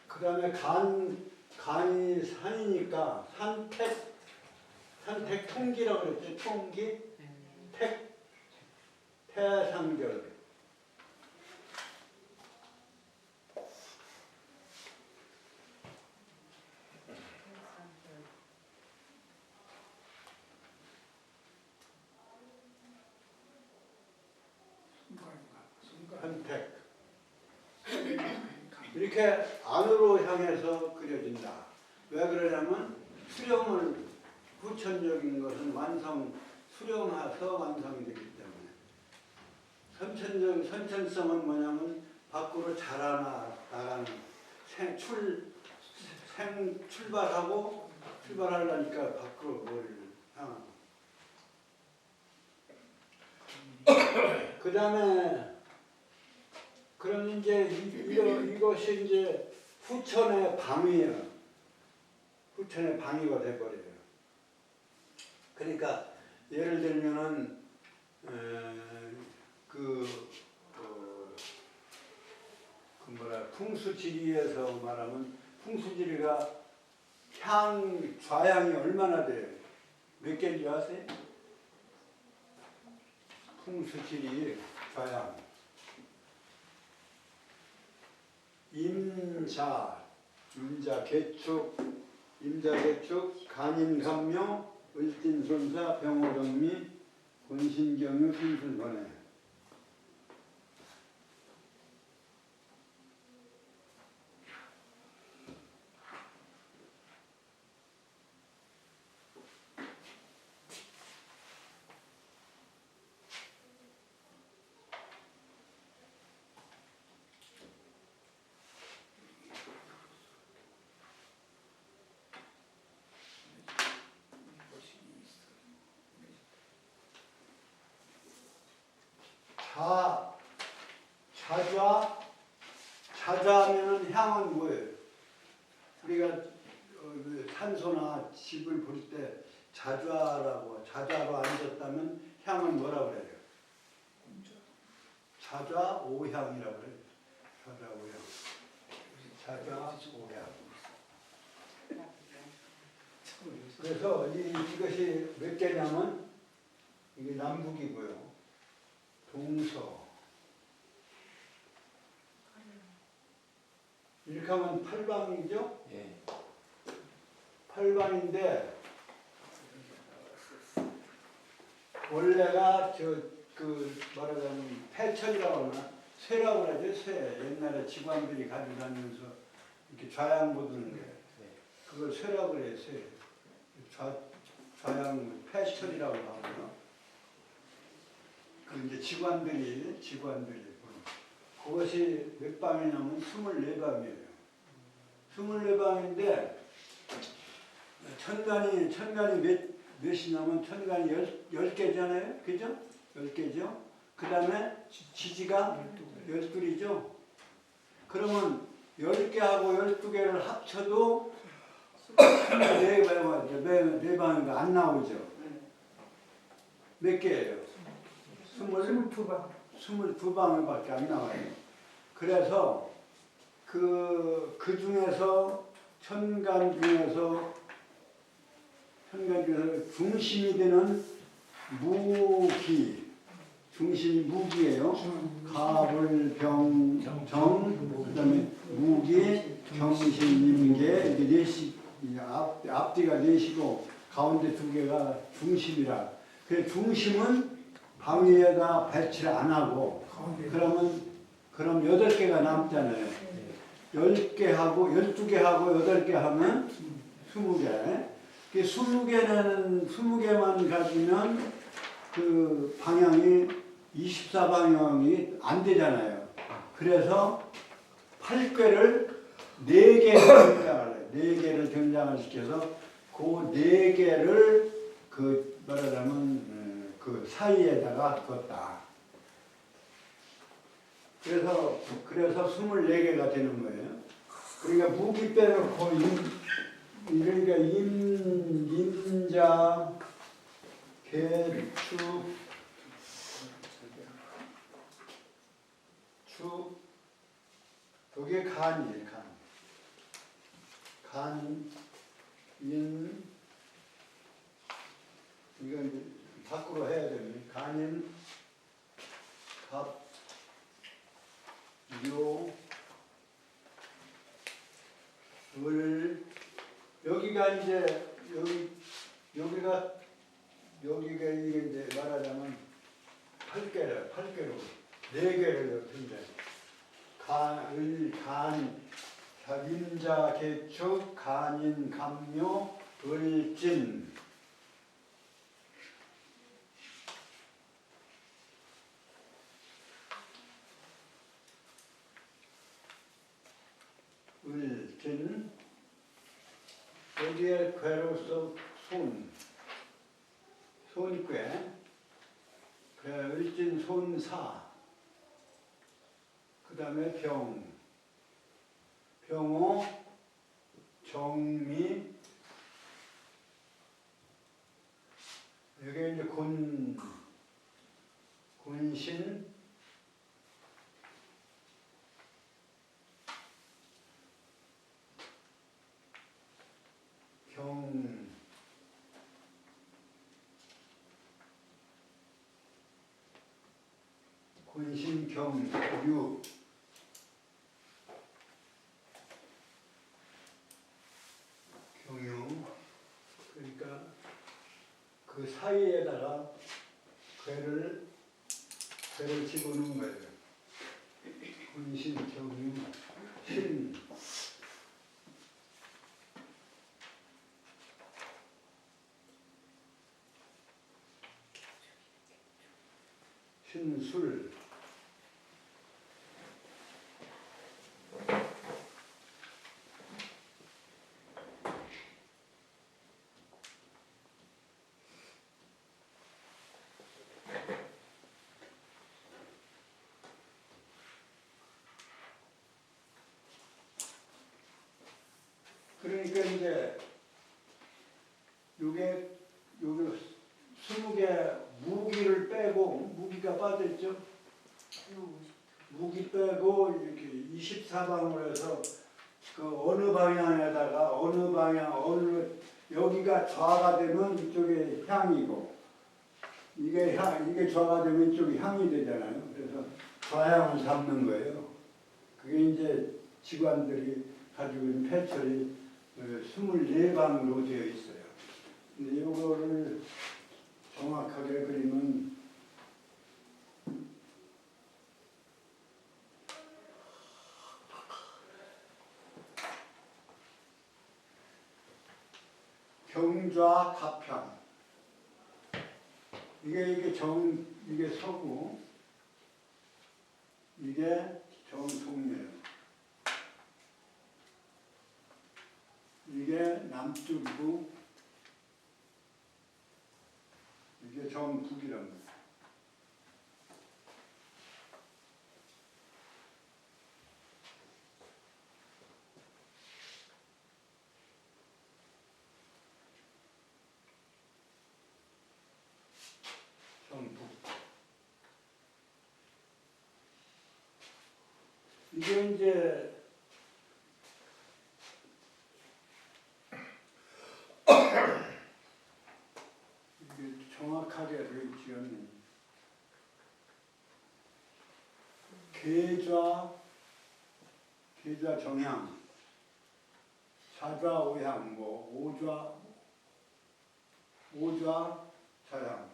그 다음에 간이 산이니까 산택 통기라고 그랬죠. 통기, 태상절. 선택. 이렇게 안으로 향해서 그려진다. 왜 그러냐면 후천적인 것은 수령해서 완성이 되기 때문에 선천성은 뭐냐면 밖으로 자라나가는 출발하려니까 밖으로 머리를 향하고 그 다음에 그럼 이제 이것이 이제 후천의 방위예요. 후천의 방위가 돼버려요. 그러니까 예를 들면은 풍수지리에서 말하면 풍수지리가 좌향이 얼마나 돼요? 몇 개인 줄 아세요? 풍수지리 좌향. 임자, 개축, 간인감묘, 을진손사, 병호정미, 권신경유, 신술번외. 자좌하면은 향은 뭐예요? 우리가 산소나 집을 볼 때 자좌로 앉았다면 향은 뭐라고 그래요? 자좌 오향이라고 그래요. 자좌 오향. 자자 오야. 그래서 이것이 몇 개냐면 이게 남북이고요. 동서. 이렇게 하면 팔방이죠? 예. 팔방인데 원래가 말하자면 패천이라고 하나 쇠라고 하죠. 쇠. 옛날에 직관들이 가지고 다니면서 이렇게 좌양 보드는 게 그걸 쇠라고 그래요. 쇠. 좌양 패천이라고 하고요. 그 이제 직관들이 그것이 몇 방이냐면 24방이에요. 24방인데 천간이 몇이냐면 천간이 10개잖아요. 그죠? 10개죠? 그 다음에 지지가 12이죠? 그러면 10개하고 12개를 합쳐도 24방인가 안 나오죠? 몇 개예요? 22방. 22방울밖에 안 나와요. 그래서 그 중에서 천간 중에서 중심이 되는 무기, 중심이 무기예요. 가불병 정, 그다음에 무기, 경신, 임계 이게 넷이 앞뒤가 넷이고 가운데 2개가 중심이라. 그 중심은 방 위에다 배치를 안 하고 그럼 8개가 남잖아요. 10개 하고 12개 하고 8개 하면 20개. 20개만 가지면 그 방향이 24방향이 안 되잖아요. 그래서 8궤를 4개를 등장을 해요. 4개를 등장을 시켜서 그 4개를 그 말하자면 그 사이에다가 뒀다. 그래서 24개가 되는 거예요. 그러니까 무기 빼놓고 그러니까 임자, 개축, 축, 여기에 간이에요. 간, 인, 이건 이제 밖으로 해야 되네. 간인, 갑, 묘, 을, 여기가 이제 여기가 이게 이제 말하자면 8개로 4개를 넣던데 간, 임자, 개축, 간인, 갑묘, 을진. 을진. 여기에 괴로서 손괴, 을진 손사, 그 다음에 병호, 정미, 여기 이제 군신, 군신, 유, 경유. 그러니까 그 사이에다가 괴를 집어넣은 거예요. 군신, 경유, 신. 신술. 그러니까 이제 요게 20개 무기를 빼고 무기가 빠졌죠. 무기 빼고 이렇게 24방으로 해서 그 어느 방향에다가 어느 방향 어느 여기가 좌가 되면 이쪽에 향이고 이게 좌가 되면 이쪽이 향이 되잖아요. 그래서 좌향을 잡는 거예요. 그게 이제 지관들이 가지고 있는 패철이 24방으로 되어 있어요. 근데 이거를 정확하게 그리면 경좌 갑향 이게 서구 이게 정통이에요. 이게 남쪽이고 이게 정북이랍니다. 정북. 이게 이제 이게 정확하게 되어 지었는 계좌 정향, 좌좌 오향, 오좌 자향,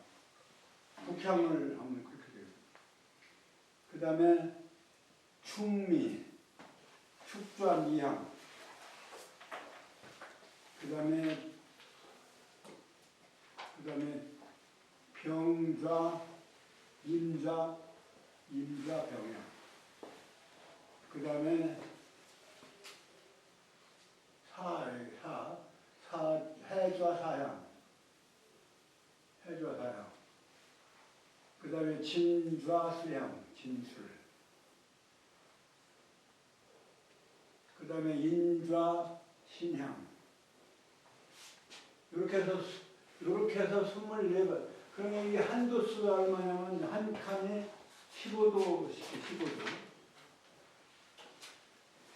북향을 하면 그렇게 돼요. 그 다음에 충미, 축좌 미향, 그 다음에 병좌, 임좌 병향, 그 다음에 해좌 사향, 그 다음에 진좌 수향, 진술, 그 다음에 인좌 신향. 이렇게 해서 24번. 그러면 이 한도수가 얼마냐면 한 칸에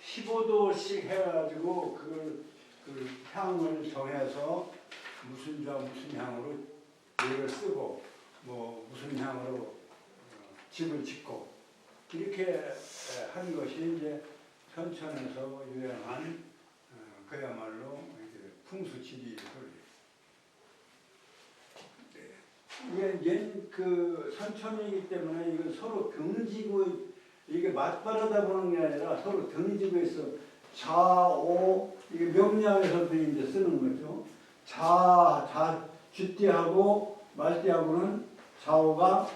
15도씩 해가지고 그 향을 정해서 무슨 좌 무슨 향으로 얘를 쓰고 무슨 향으로 집을 짓고 이렇게 한 것이 이제 선천에서 유행한 그야말로 풍수지리 소리. 이게 그 선천이기 때문에 이거 서로 등지고 이게 맞바라다 보는 게 아니라 서로 등지고 있어. 좌오 이게 명량에서도 이제 쓰는 거죠. 쥐띠하고 말띠하고는 좌오가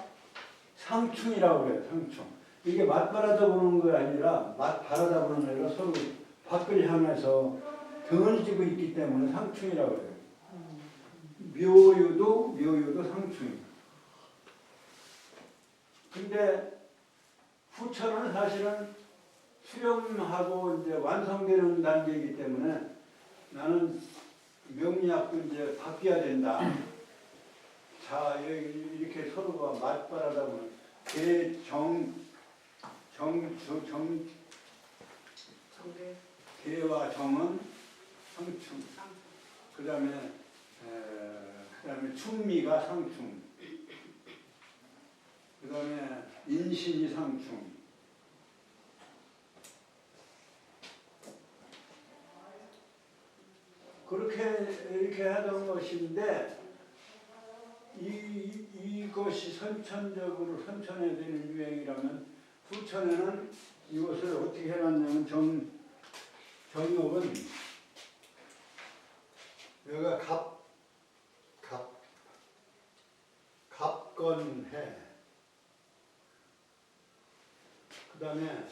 상충이라고 그래요. 상충. 이게 맞바라다 보는 거 아니라 맞바라다 보는 게 아니라 서로 밖을 향해서 등을 지고 있기 때문에 상충이라고 그래요. 묘유도 상충이에요. 근데 후천은 사실은 수렴하고 이제 완성되는 단계이기 때문에 나는 명리학도 이제 바뀌어야 된다. 자, 이렇게 서로가 맞바라다 보면 개와 정은 상충. 그 다음에 충미가 상충. 그 다음에 인신이 상충. 이렇게 하던 것인데 이것이 선천적으로 선천에 되는 유행이라면 후천에는 이것을 어떻게 해놨냐면 정욕은 여기가 갑건해, 그 다음에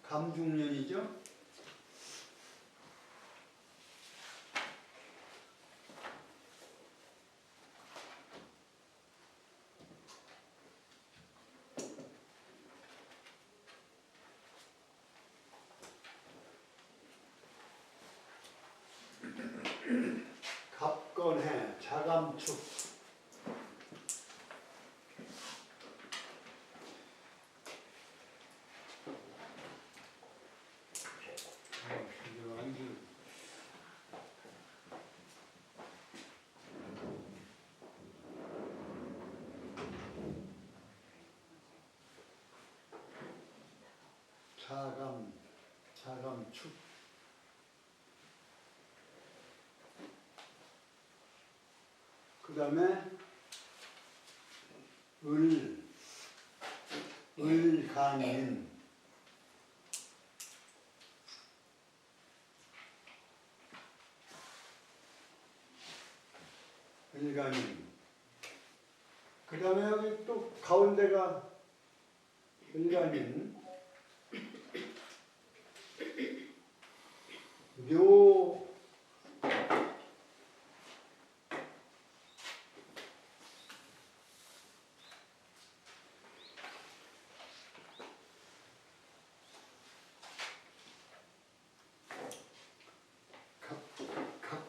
감중년이죠. 갑건해, 자감축. 자감축. 그 다음에 을간인. 을간인. 그 다음에 여기 또 가운데가 을간인. 묘 각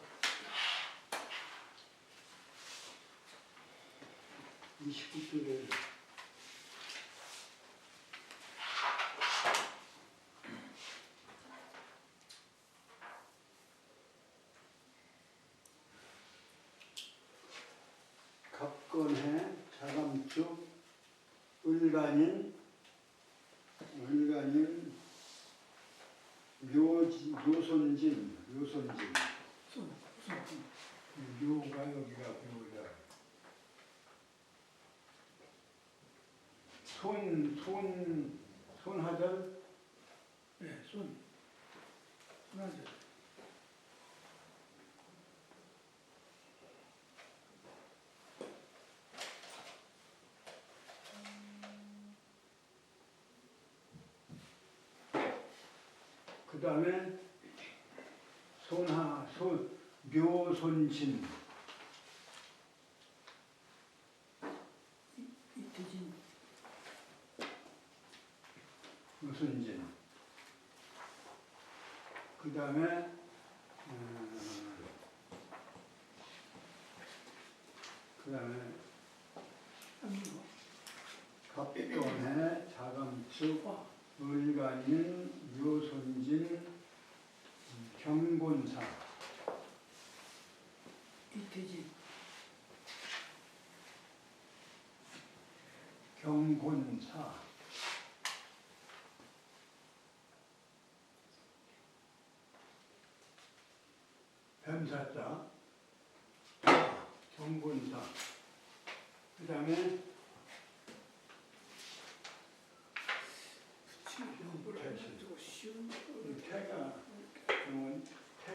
29쪽에 갑건해 자감축 을간인 묘손진 묘가 여기가 묘다. 손하절 네, 손하죠. 그 다음에 묘손진 이태진. 묘손진. 그 다음에 갑돈해 자감축 을간인 묘손진 경곤사. 이태진. 경곤사. 뱀사자. 경곤사. 그 다음에 붙이려고 해가지고 쉬운 거. 태가 태.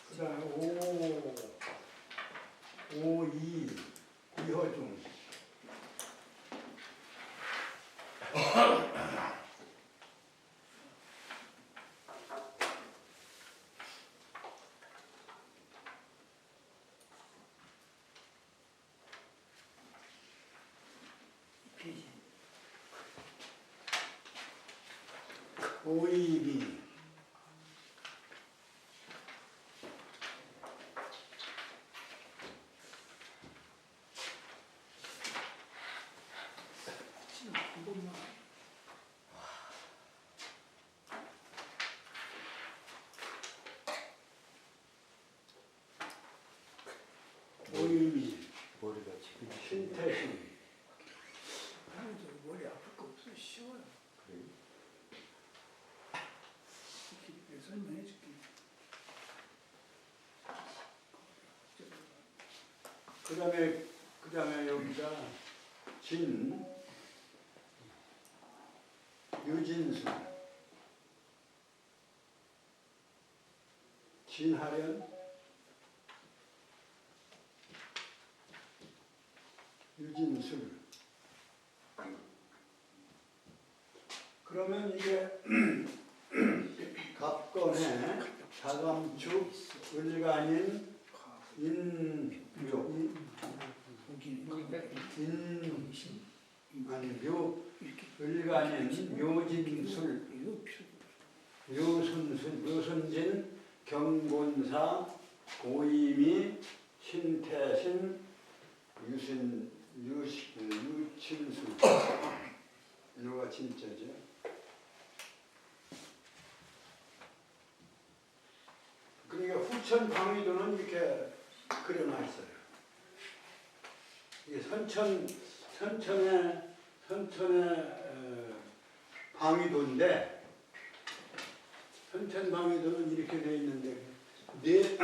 그 다음에 이허중. 이태진. 오이비. 한 번만. 오이비. 머리가 지금 신태신. 하면서 머리 아플 거 없어. 쉬워요. 그래. 이렇게 설명해 줄게. 그 다음에 여기가 유진수. 진하련. 유진술. 그러면 이게 갑건해 자감축 을간인 인묘 을간인 묘진술 묘손진 경곤사 오이미 신태신 유친수. 이거가 진짜죠. 그러니까 후천 방위도는 이렇게 그려놔 있어요. 이게 선천의 방위도인데 선천 방위도는 이렇게 돼 있는데 이게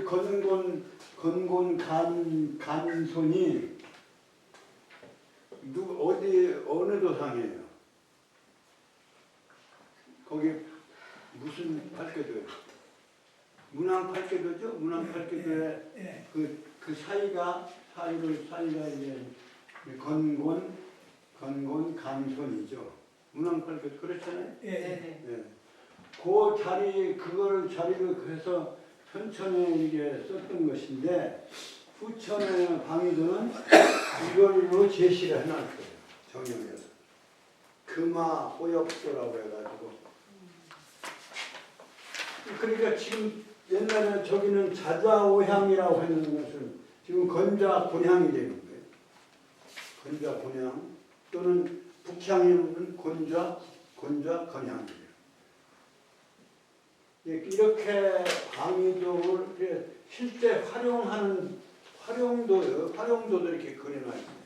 건곤 간손이 어느 도상이에요? 거기 무슨 팔계도예요? 문왕팔계도죠? 문왕팔계도에 예. 그 사이가 이제 건곤 간손이죠. 문왕팔계도 그렇잖아요. 예. 네네. 네. 그 자리를 해서 천천에 이게 썼던 것인데 후천의 방위도는 이걸로 제시를 해놨어요. 정형에서 금화 호역도라고 해가지고. 그러니까 지금 옛날에 저기는 자좌오향이라고 했는 것은 지금 건좌곤향이 되는 거예요. 건좌곤향 또는 북향이는 건좌건향이에요. 이렇게 방위도를 실제 활용하는 활용도도 이렇게 그려놔 있어요.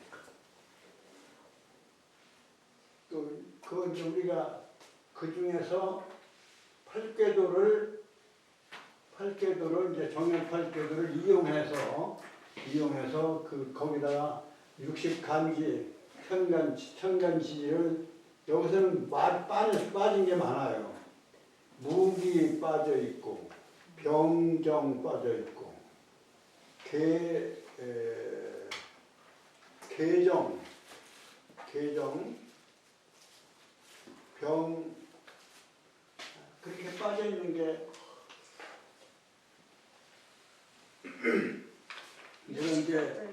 또 그건 이제 우리가 그 중에서 팔궤도를 이제 정형 팔궤도를 이용해서 거기다가 60간지 천간지를 여기서는 빠진 게 많아요. 무기 빠져 있고 병정 빠져 있고 계정 병 그렇게 빠져 있는 게 이런 이제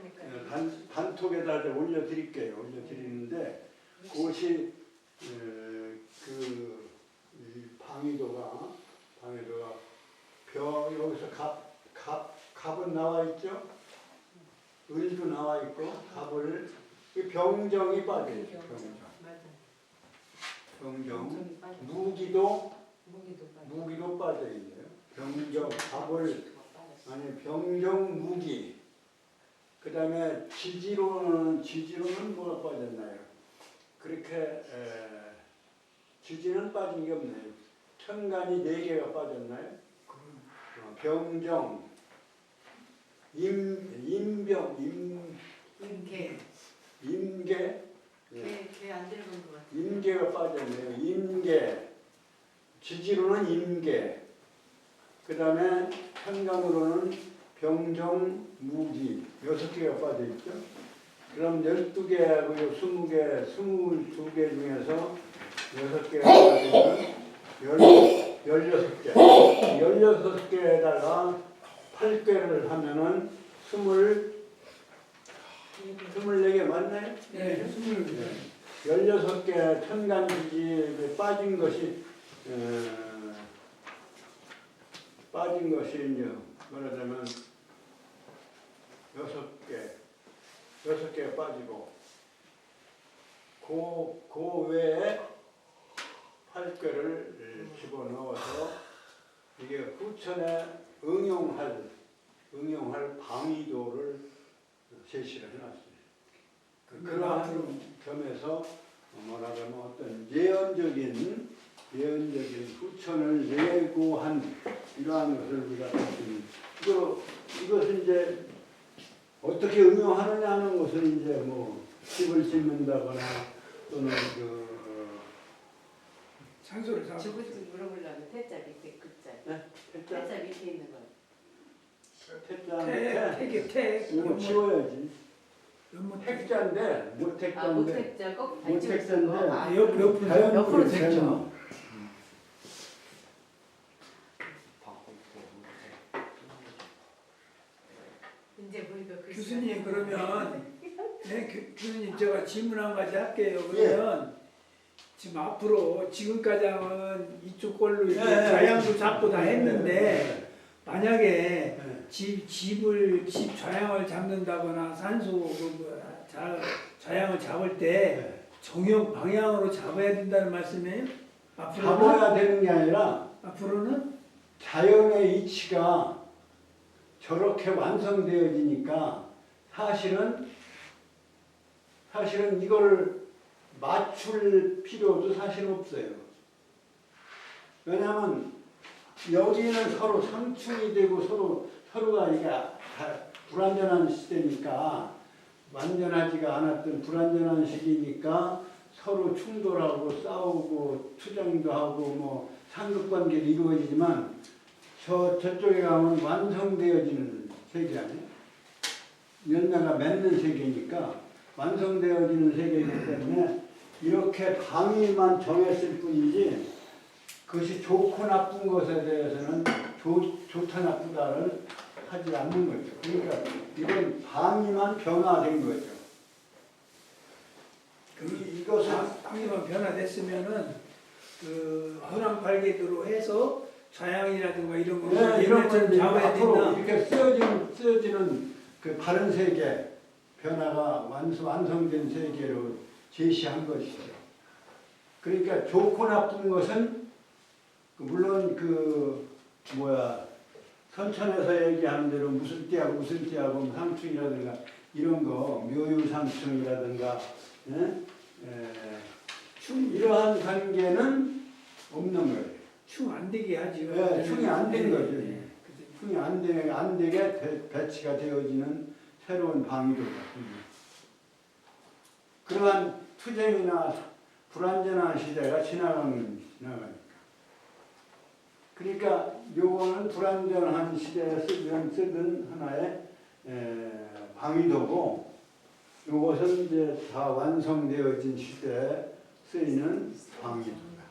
단톡에다 올려드리는데 그것이 이 방위도가 여기서 갑은 나와 있죠. 을도 나와 있고 갑을 병정이 빠져 있죠. 병정 무기도 빠져 있네요. 병정 갑을 병정 무기. 그 다음에 지지로는 뭐가 빠졌나요? 그렇게 지지는 빠진 게 없네요. 천간이 4개가 빠졌나요? 병정, 임병, 임계, 걔안 들어본 것 같아요. 임계가 빠졌네요. 임계, 지지로는 임계. 그 다음에 천간으로는 병정, 무기 6개가 빠져 있죠. 그럼 12개하고 20개, 22개 중에서 6개가 빠지면 16개. 16개에다가 8개를 하면은 24개 맞나요? 네. 16개 천간지지에 빠진 것이 이제 말하자면 6개가 빠지고 그 외에 8개를 집어넣어서 이게 후천에 응용할 방위도를 제시를 해놨어요. 그러한 점에서 말하자면 어떤 예언적인 후천을 예고한 이러한 것을 우리가 봤습니다. 이것은 이제 어떻게 응용하느냐 하는 것은 이제 뭐 집을 짓는다거나 또는 산소를 잡고. 저것도 물어보려면 태자 밑에 끝자. 네? 태자 밑에 있는 거. 태자 이거 치워야지. 택자인데 모택자인데 모택자 꼭 모택자인데 옆으로 택자. 이제 보니까 교수님 그러면 교수님 제가 질문 한 가지 할게요. 그러면 지금 앞으로 지금까지 하면 이쪽 걸로 이렇게 좌양도 잡고 다 했는데 만약에 집 좌양을 잡는다거나 산소 좌양을 잡을 때 정형 방향으로 잡아야 된다는 말씀이에요? 잡아야 되는 게 아니라 앞으로는 자연의 이치가 저렇게 완성되어지니까 사실은 이걸 맞출 필요도 사실 없어요. 왜냐하면 여기는 서로 상충이 되고 서로가 이게 불완전한 시대니까, 완전하지가 않았던 불완전한 시기니까 서로 충돌하고 싸우고 투쟁도 하고 뭐 상급관계도 이루어지지만 저쪽에 가면 완성되어지는 세계 아니에요? 열매가 맺는 세계니까 완성되어지는 세계이기 때문에 이렇게 방위만 정했을 뿐이지 그것이 좋고 나쁜 것에 대해서는 좋다 나쁘다를 하지 않는 거죠. 그러니까 이건 방위만 변화된 거죠. 이것은 방위만 변화됐으면은 그 현황 발계도로 해서 좌양이라든가 이런 거 이런 걸 잡아야 앞으로 된다. 이렇게 쓰여지는 그 바른 세계 변화가 완성된 세계로 제시한 것이죠. 그러니까 좋고 나쁜 것은 물론 선천에서 얘기하는 대로 무슨 띠하고 상충이라든가 이런 거 묘유상충이라든가 이러한 관계는 없는 거예요. 충 안 되게 하죠. 충이 안 된 거죠. 네. 충이 안 되게 배치가 되어지는 새로운 방위로다. 그러한 투쟁이나 불완전한 시대가 지나가니까. 그러니까 요거는 불완전한 시대에 쓰던 하나의 방위도고, 요것은 이제 다 완성되어진 시대에 쓰이는 방위도다.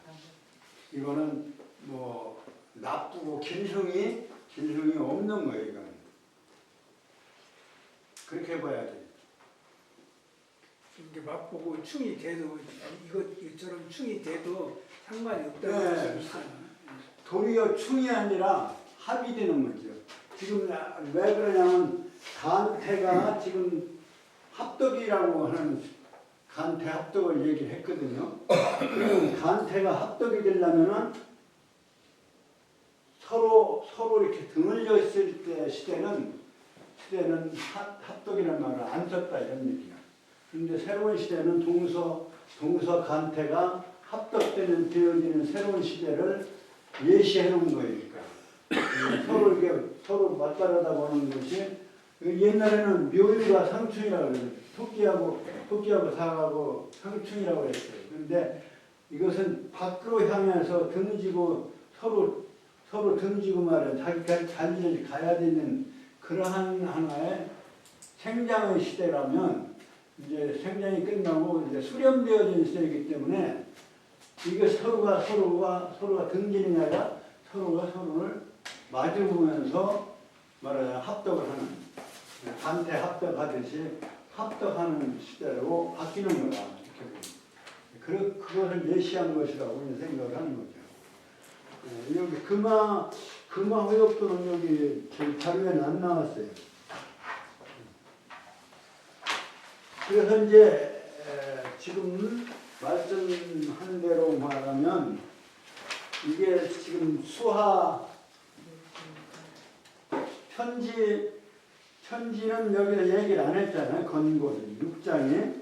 이거는 뭐 나쁘고 길흉이 없는 거예요. 이거는 그렇게 봐야 돼. 이게 맛보고 충이 돼도 이것처럼 충이 돼도 상관이 없다고 네. 할 수 있어요. 도리어 충이 아니라 합이 되는 거죠. 지금 왜 그러냐면 간태가 지금 합덕이라고 하는 간태 합덕을 얘기를 했거든요. 그러면 간태가 합덕이 되려면은 서로 이렇게 드물려 있을 때 시대는 합덕이라는 말을 안 썼다 이런 얘기야. 그런데 새로운 시대는 동서 간태가 되어지는 새로운 시대를 예시해 놓은 거니까 서로 맞다르다 보는 것이, 옛날에는 묘유가 상충이라고 그래요. 토끼하고 사하고 상충이라고 했어요. 그런데 이것은 밖으로 향해서 등지고 서로 등지고 말해 자기를 가야 되는 그러한 하나의 생장의 시대라면, 이제 생장이 끝나고 이제 수렴되어진 시대이기 때문에 이게 서로가 등지는 게 아니라 서로가 서로를 마주보면서 말하자 합덕을 하는, 단태 합덕하듯이 합덕하는 시대로 바뀌는 거다. 그것을 예시한 것이라고 생각을 하는 거죠. 여기 금화 회역도는 여기 자료에는 안 나왔어요. 그래서 이제 지금 말씀한 대로 말하면 이게 지금 수하 편지는 여기서 얘기를 안 했잖아요. 건고는 6장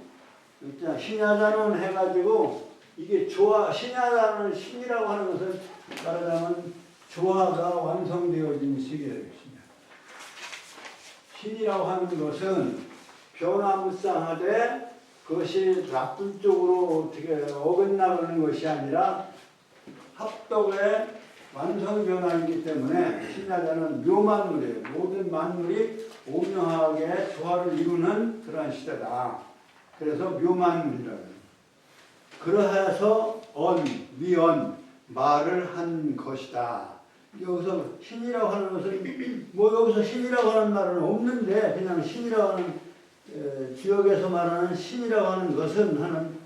신야자는 해가지고 이게 신이라고 하는 것은 말하자면 조화가 완성되어진 시기예요. 신이라고 하는 것은 변화무쌍하되 그것이 나쁜 쪽으로 어떻게 어긋나가는 것이 아니라 합덕의 완성 변화이기 때문에 신야자는 묘만물이에요. 모든 만물이 오묘하게 조화를 이루는 그러한 시대다. 그래서 묘만물이라고 해요. 그러해서 위언, 말을 한 것이다. 여기서 신이라고 하는 것은 여기서 신이라고 하는 말은 없는데, 그냥 신이라고 하는 지역에서 말하는 신이라고 하는 것은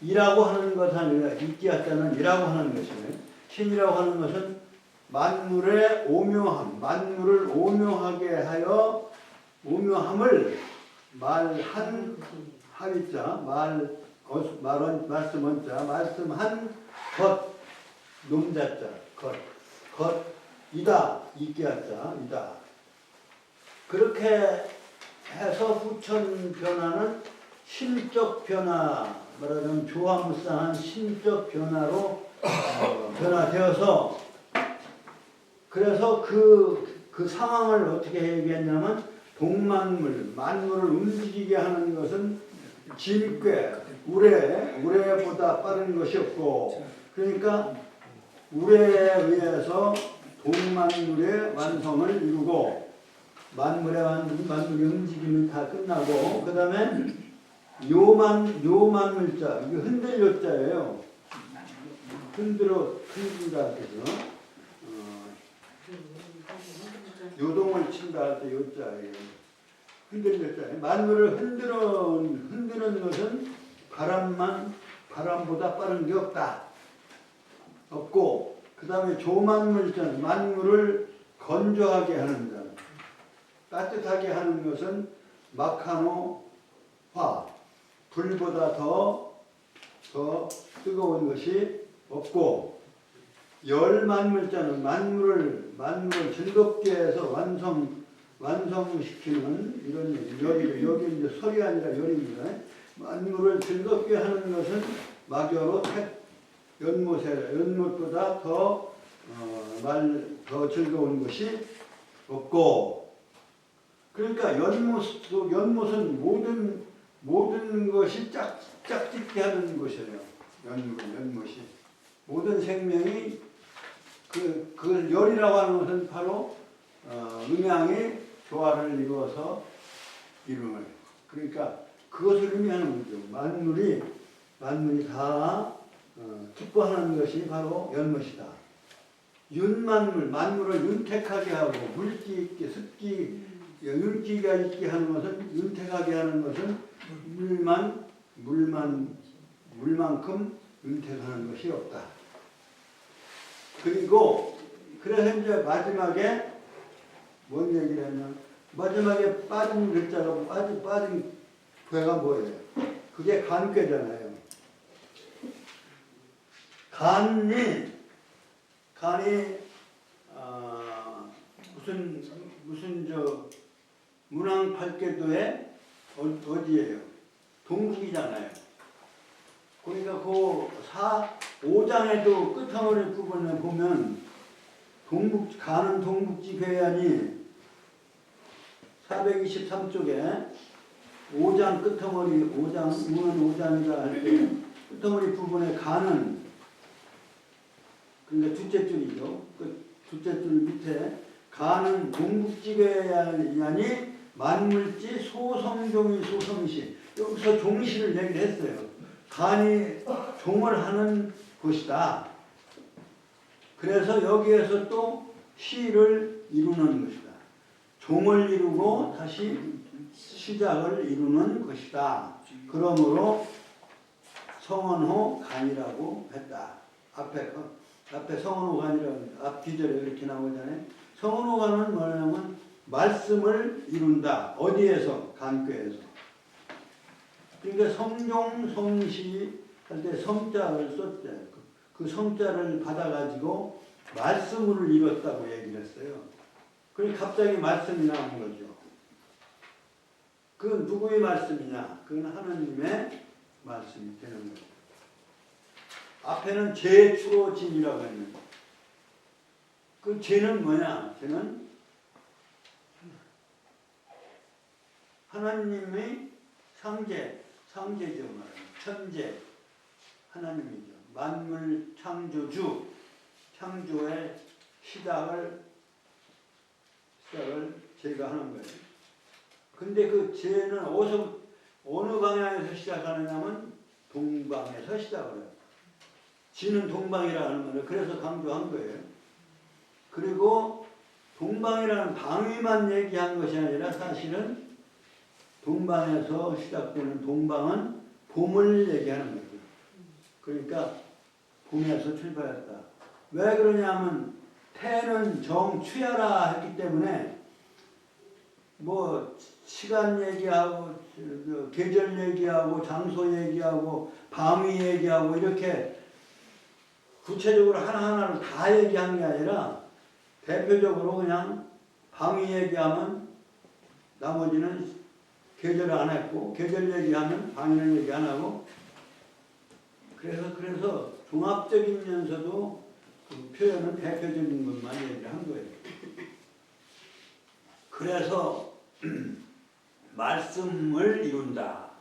이라고 하는 것 아니라 있기야자는 이라고 하는 것이에요. 신이라고 하는 것은 만물의 오묘함, 만물을 오묘하게 하여 오묘함을 말한 하위자, 말씀원자, 말씀한 것, 놈자자, 것, 이다, 있기야자, 이다. 그렇게 해서 부천 변화는 심적 변화, 말하자면 조화무쌍한 심적 변화로 변화되어서 그래서 그 상황을 어떻게 얘기했냐면 동만물, 만물을 움직이게 하는 것은 진꾀, 우레보다 빠른 것이 없고 그러니까 우레에 의해서 동만물의 완성을 이루고 만물의 움직임이 다 끝나고 그 다음에 요만물자, 이게 흔들요자예요. 흔들다 그죠? 요동을 친다 할 때 요자예요. 흔들렸잖아요. 만물을 흔드는 것은 바람보다 빠른 게 없고 그 다음에 조만물자는 만물을 건조하게 하는 자, 따뜻하게 하는 것은 마카노 화, 불보다 더 뜨거운 것이 없고 열만물자는 만물을 즐겁게 해서 완성시키는 이런 얘기. 여기 이제 설이 아니라 열입니다. 만물을 즐겁게 하는 것은 막여로 연못보다 더 즐거운 것이 없고 그러니까 연못은 모든 것이 짝짓게 하는 것이에요. 연못이 모든 생명이 그 열이라고 하는 것은 바로 음양의 조화를 이루어서 이루는 거예요. 그러니까 그것을 의미하는 거죠. 만물이 다 기뻐하는 것이 바로 연못이다. 만물을 윤택하게 하고 물기 있게 습기 윤기가 있게 하는 것은 윤택하게 하는 것은 물만큼 윤택하는 것이 없다. 그리고 그래서 이제 마지막에 뭔 얘기를 하냐? 마지막에 빠진 글자가 빠진 괴가 뭐예요? 그게 간괴잖아요. 간이 무슨 문왕팔계도에 어디예요? 동국이잖아요. 그러니까 그 5장에도 끝머리 부분에 보면 간은 동북지 괴안이 423쪽에 5장 끝머리 5장 5장이라 할 때 끝머리 부분에 간은 그러니까 둘째 줄이죠. 그 둘째 줄 밑에 간은 동북지 괴안이 만물지 소성종이 소성시 여기서 종시를 얘기를 했어요. 간이 종을 하는 것이다. 그래서 여기에서 또 시를 이루는 것이다. 종을 이루고 다시 시작을 이루는 것이다. 그러므로 성언호 간이라고 했다. 앞에 성언호 간이라고 앞 기절에 이렇게 나오잖아요. 성언호 간은 뭐냐면 말씀을 이룬다. 어디에서? 간괴에서. 그러니까 성종, 성시 할 때 성자를 썼대. 그 성자를 받아가지고 말씀을 이뤘다고 얘기를 했어요. 그러니까 갑자기 말씀이 나온 거죠. 그건 누구의 말씀이냐? 그건 하나님의 말씀이 되는 거죠. 앞에는 제추로진이라고 했는데 그 죄는 뭐냐? 죄는 하나님의 상제죠. 천재 하나님이죠. 만물 창조주, 창조의 시작을 제가 하는 거예요. 근데 그 죄는 어느 방향에서 시작하느냐면 동방에서 시작을 해요. 지는 동방이라는 말을 그래서 강조한 거예요. 그리고 동방이라는 방위만 얘기한 것이 아니라 사실은 동방에서 시작되는 동방은 봄을 얘기하는 거죠. 그러니까 봄에서 출발했다. 왜 그러냐면 태는 정취하라 했기 때문에 뭐 시간 얘기하고 계절 얘기하고 장소 얘기하고 방위 얘기하고 이렇게 구체적으로 하나하나를 다 얘기한 게 아니라 대표적으로 그냥 방위 얘기하면 나머지는 계절 안 했고 계절 얘기하면 방해는 얘기 안 하고 그래서 종합적이면서도 그 표현은 대표적인 것만 얘기를 한 거예요. 그래서 말씀을 이룬다.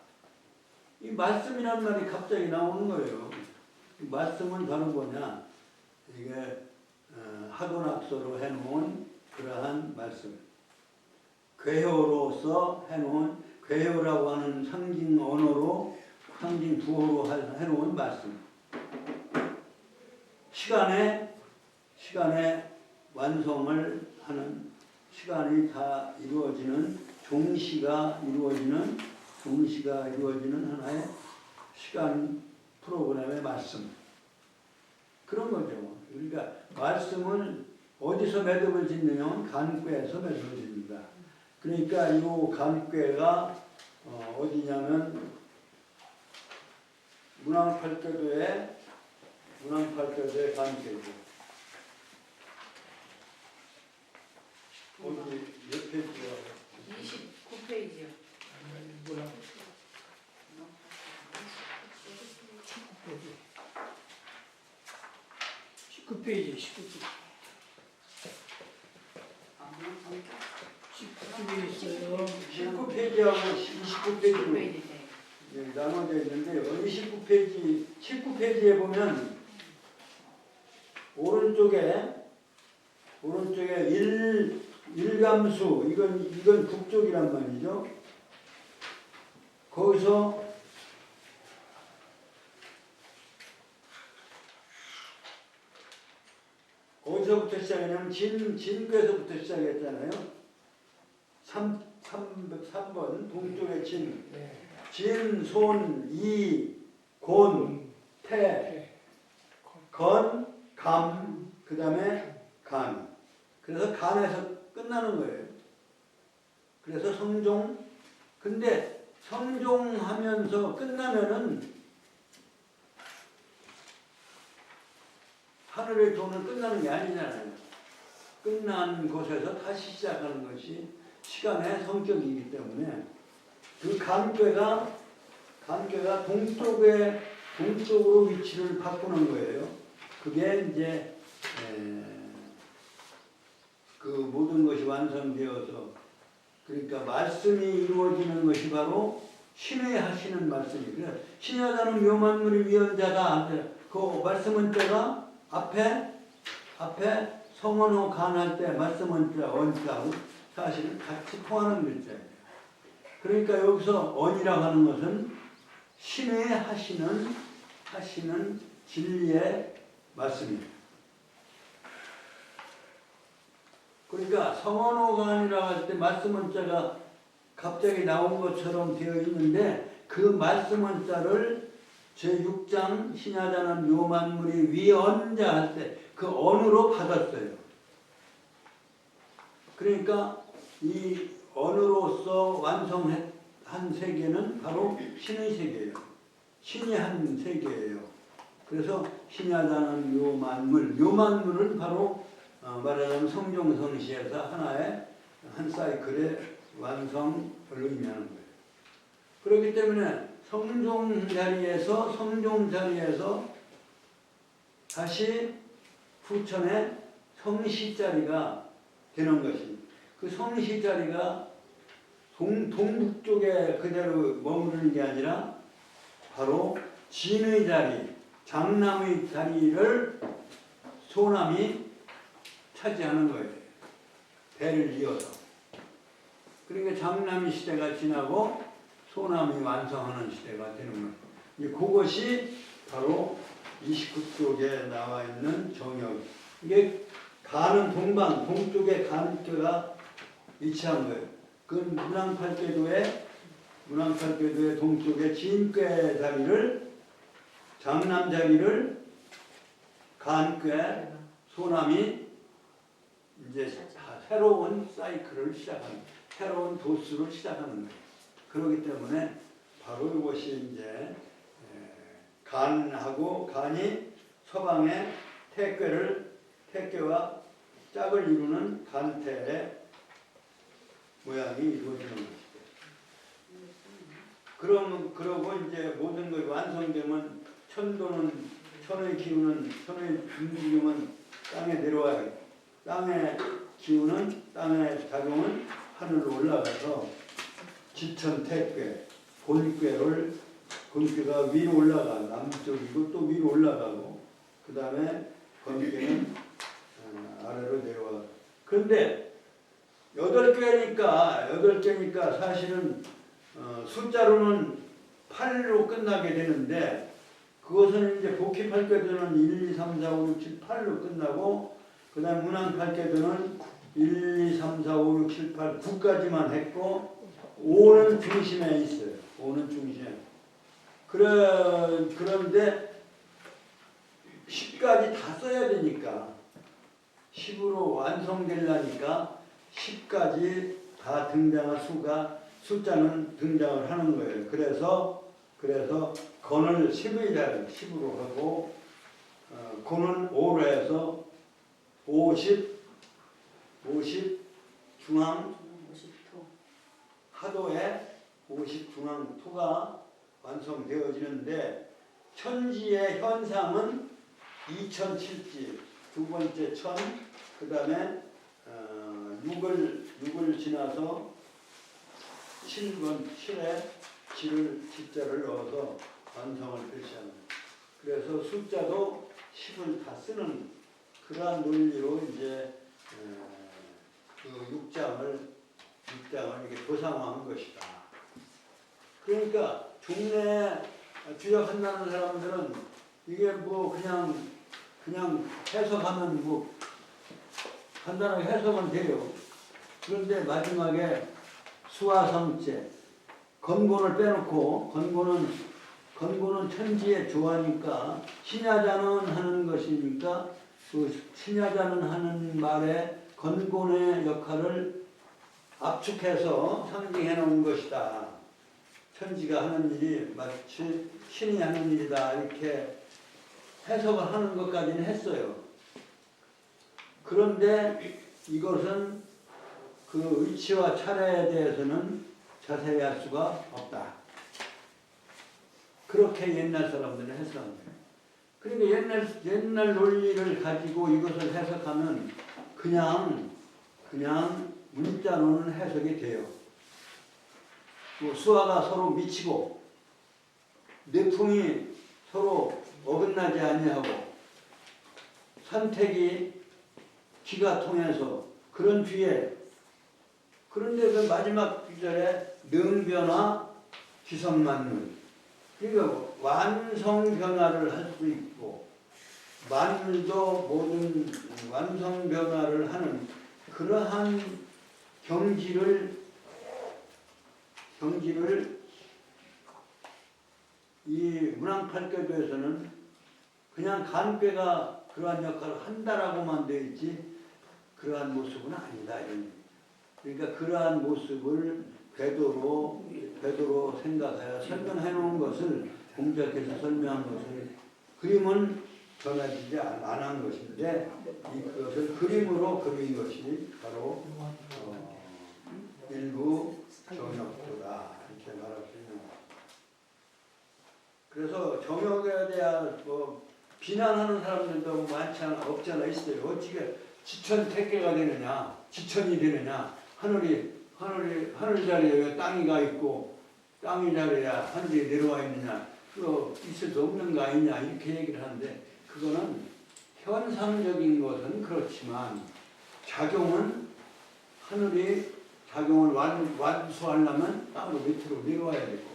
이 말씀이라는 말이 갑자기 나오는 거예요. 이 말씀은 바로 뭐냐? 이게 하도낙서로 해놓은 그러한 말씀. 괴효로서 해놓은 괴효라고 하는 상징 언어로 상징 부호로 해놓은 말씀. 시간에 완성을 하는 시간이 다 이루어지는 종시가 이루어지는 하나의 시간 프로그램의 말씀. 그런 거죠. 그러니까 말씀을 어디서 매듭을 짓느냐? 간꾀에서 매듭을 짓는다. 그러니까 이 간꾀가 어디냐면 문왕팔도의 간꾀죠. 어디 몇 페이지야? 29페이지요. 뭐라? 19페이지. 19페이지 있어요. 19페이지하고 29페이지로 나눠져 있는데요. 19페이지에 보면 오른쪽에 일감수 이건 북쪽이란 말이죠. 거기서 어디서부터 시작하냐면 진꾀에서부터 시작했잖아요. 3번 동쪽의 진, 손, 이, 곤, 태, 건, 감, 그 다음에 간. 그래서 간에서 끝나는 거예요. 그래서 성종. 근데 성종하면서 끝나면은 하늘의 돈은 끝나는 게 아니잖아요. 끝난 곳에서 다시 시작하는 것이 시간의 성격이기 때문에 그 간꾀가 동쪽으로 위치를 바꾸는 거예요. 그게 이제 그 모든 것이 완성되어서 그러니까 말씀이 이루어지는 것이 바로 신의 하시는 말씀이. 그래 신의 하다는 묘만물이 위헌자다. 그 말씀은 때가 앞에 성언어 간할 때 말씀은 때 언자하고 사실은 같이 통하는 글자예요. 그러니까 여기서 언이라고 하는 것은 신의 하시는 진리의 말씀입니다. 그러니까 성언어간이라고 할 때 말씀원자가 갑자기 나온 것처럼 되어 있는데 그 말씀원자를 제6장 신야자는 묘만물이 위언자 할 때 그 언으로 받았어요. 그러니까 이 언으로서 완성한 세계는 바로 신의 세계예요. 신이 한 세계예요. 그래서 신야자는 묘만물은 바로 말하자면 성종성시에서 하나의 한 사이클의 완성을 의미하는 거예요. 그렇기 때문에 성종 자리에서 다시 후천의 성시 자리가 되는 것이 그 성시 자리가 동북쪽에 그대로 머무르는 게 아니라 바로 진의 자리, 장남의 자리를 소남이 차지하는 거예요. 배를 이어서. 그러니까 장남의 시대가 지나고 소남이 완성하는 시대가 되는 거예요. 이제 그것이 바로 29쪽에 나와 있는 정역. 이게 가는 동쪽에 간교가 위치한 거예요. 그 문왕팔궤도의 동쪽에 진궤 자리를 장남 자리를 간궤 소남이 이제 새로운 사이클을 시작하는, 새로운 도수를 시작하는 거예요. 그렇기 때문에 바로 이것이 이제 간이 서방의 태괴와 짝을 이루는 간태의 모양이 이루어지는 것이죠. 그러고 이제 모든 것이 완성되면 천의 기운은 천의 움직임은 땅에 내려와요. 땅의 기운은 땅의 작용은 하늘로 올라가서 지천택괴 본괴가 위로 올라가 남쪽이고 또 위로 올라가고 그 다음에 건괴는 아래로 내려와. 그런데 8개니까 사실은 숫자로는 8로 끝나게 되는데 그것은 이제 복희 8개도는 1, 2, 3, 4, 5, 6, 7, 8로 끝나고 그 다음 문왕 8개도는 1, 2, 3, 4, 5, 6, 7, 8, 9까지만 했고 5는 중심에 있어요. 5는 중심에. 그런데 10까지 다 써야 되니까 10으로 완성되려니까 10까지 다 등장할 숫자는 등장을 하는 거예요. 그래서 건을 10으로 하고 고는 5로 해서 50 중앙 50토. 하도에 50 중앙 토가 완성되어지는데 천지의 현상은 2007지 두 번째 천, 그 다음에 6을 지나서 7에 지자를 넣어서 완성을 표시하는. 그래서 숫자도 10을 다 쓰는 그러한 논리로 이제 그 6장을 이렇게 도상화한 것이다. 그러니까 종래 주역한다는 사람들은 이게 뭐 그냥 해석하면 뭐 간단하게 해석은 돼요. 그런데 마지막에 수화성제 건고를 빼놓고 건고는 천지의 조화니까 신야자는 하는 것이니까 그 신야자는 하는 말에 건곤의 역할을 압축해서 상징해 놓은 것이다. 천지가 하는 일이 마치 신이 하는 일이다 이렇게 해석을 하는 것까지는 했어요. 그런데 이것은 그 위치와 차례에 대해서는 자세히 할 수가 없다. 그렇게 옛날 사람들은 해석한 거예요. 그러니까 옛날 논리를 가지고 이것을 해석하면 그냥 문자로는 해석이 돼요. 뭐 수화가 서로 미치고 내풍이 서로 어긋나지 아니하고 선택이 기가 통해서 그런 뒤에 그런데 그 마지막 구절에 능변화 기성만물 그러니까 완성 변화를 할 수 있고 만물도 모든 완성 변화를 하는 그러한 경지를 이 문왕팔계도에서는 그냥 간괴가 그러한 역할을 한다라고만 되어 있지 그러한 모습은 아니다. 그러니까 그러한 모습을 궤도로 생각하여 설명해 놓은 것을 공작해서 설명한 것을 그림은 전해지지 않은 것인데 이것을 그림으로 그린 것이 바로 일부 정역도다 이렇게 말할 수 있는 거예요. 그래서 정역에 대한 뭐 비난하는 사람들도 없잖아 있어요. 어떻게 지천택계가 되느냐, 지천이 되느냐, 하늘 자리에 왜 땅이가 있고 땅이 자리야 하늘이 내려와 있느냐, 그거 있을 수 없는 거 아니냐 이렇게 얘기를 하는데 그거는 현상적인 것은 그렇지만 작용은 하늘이 작용을 완수하려면 땅으로 밑으로 내려와야 되고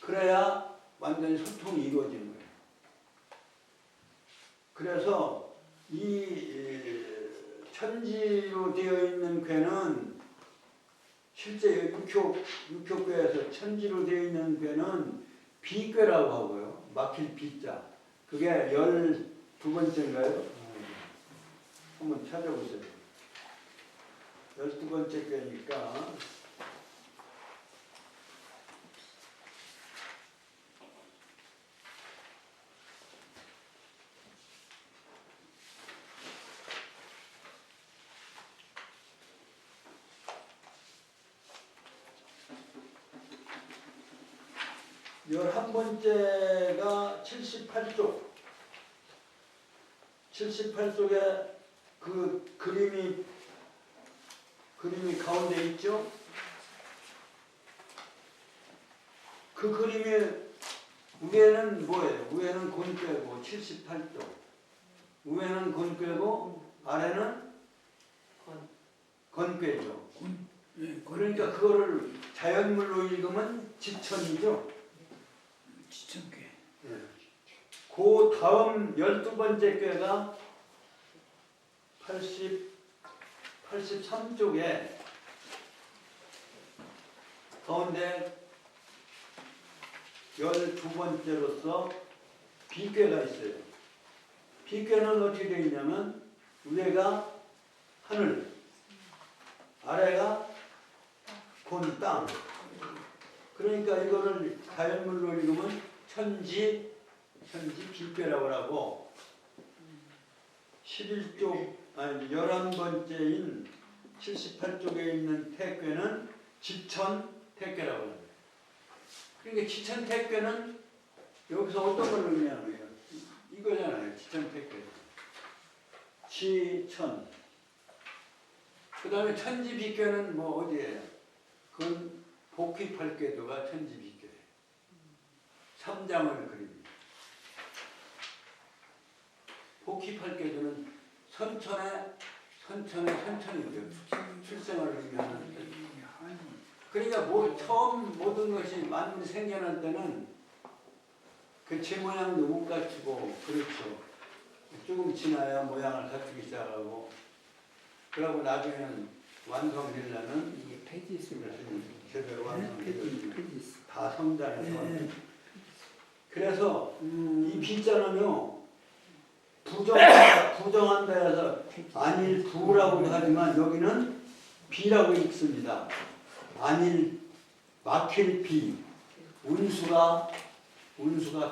그래야 완전히 소통이 이루어지는 거예요. 그래서 이 천지로 되어 있는 괴는 실제 육효괴에서 천지로 되어 있는 괴는 비괴라고 하고요. 막힐 비자. 그게 12번째인가요? 한번 찾아보세요. 12번째 괴니까 11번째가 78쪽. 78쪽에 그 그림이 가운데 있죠? 그 그림의 위에는 뭐예요? 위에는 곤괴고 78쪽. 위에는 곤괴고 아래는 건괴죠. 네, 그러니까 그거를 자연물로 읽으면 지천이죠. 지천괴. 그 다음 12번째 꾀가 83쪽에 가운데 12번째로서 비꾀가 있어요. 비꾀는 어떻게 되어 있냐면 위에가 하늘, 아래가 곤 땅. 그러니까 이거를 자연물로 읽으면 천지 비꾀라고 하고 11쪽 아니 11번째인 78쪽에 있는 태괴는 지천 태괴라고 합니다. 그러니까 지천 태괴는 여기서 어떤 걸 의미하는 거예요? 이거잖아요. 지천 태괴. 지천. 그 다음에 천지 비괴는 뭐 어디예요? 그건 복휘팔궤도가 천지 비괴예요. 3장을 그립니다. 복휘팔궤도는 선천이죠. 출생을 의미하는 뜻. 그러니까 뭐 처음 모든 것이 만물이 생겨날 때는 그 제 모양도 못 갖추고 그렇죠. 조금 지나야 모양을 갖추기 시작하고 그러고 나중에는 완성되려면 이게 페이지 있으면 제대로 완성되죠. 페이지 다 성장해서. 그래서 이 비자는요 부정한다 해서 안일 부라고도 하지만 여기는 비라고 읽습니다. 안일 막힐 비. 운수가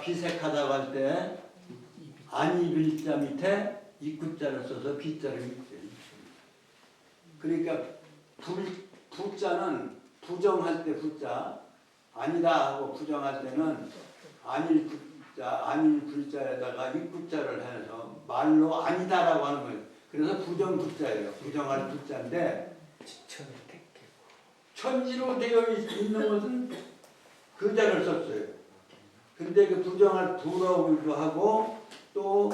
비색하다고 할 때 안일자 밑에 입구자를 써서 비자를 읽죠. 그러니까 부자는 부정할 때 부자, 아니다 하고 부정할 때는 안일 글자에다가 입구자를 해서 말로 아니다라고 하는 거예요. 그래서 부정 부자예요. 부정할 부자인데 천지로 되어 있는 것은 글자를 썼어요. 근데 그 부정할 부라고도 하고 또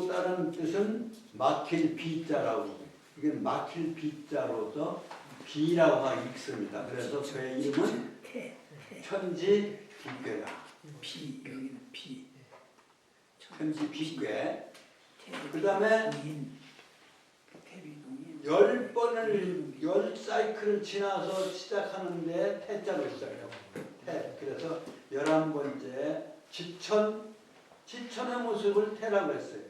다른 뜻은 막힐 비자라고. 이게 막힐 비자로서 비라고 읽습니다. 그래서 그의 이름은 천지 비괴다. 비 여기는 비. 천지 비괴. 그 다음에 태비동인. 10사이클을 지나서 시작하는데 태자로 시작해요. 태. 그래서 11번째 지천의 모습을 태라고 했어요.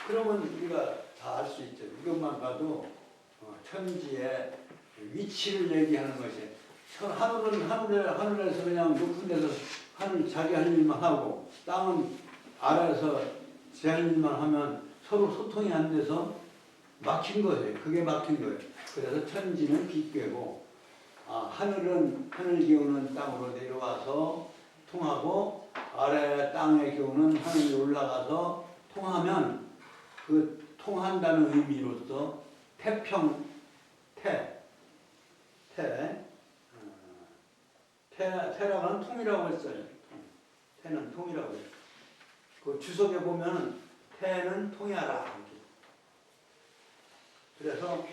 그러면 우리가 다 알 수 있죠. 이것만 봐도 천지의 위치를 얘기하는 것이 하늘은 하늘에서 그냥 높은 데서 하늘 자기 할 일만 하고 땅은 아래에서 제 할 일만 하면 서로 소통이 안 돼서 막힌 거예요. 그게 막힌 거예요. 그래서 천지는 비괴고 하늘은 하늘 기운은 땅으로 내려와서 통하고 아래 땅의 기운은 하늘에 올라가서 통하면 그 통한다는 의미로서 태라고는 통이라고 했어요. 태는 통이라고 했어요. 그 주석에 보면 태는 통이하라. 그래서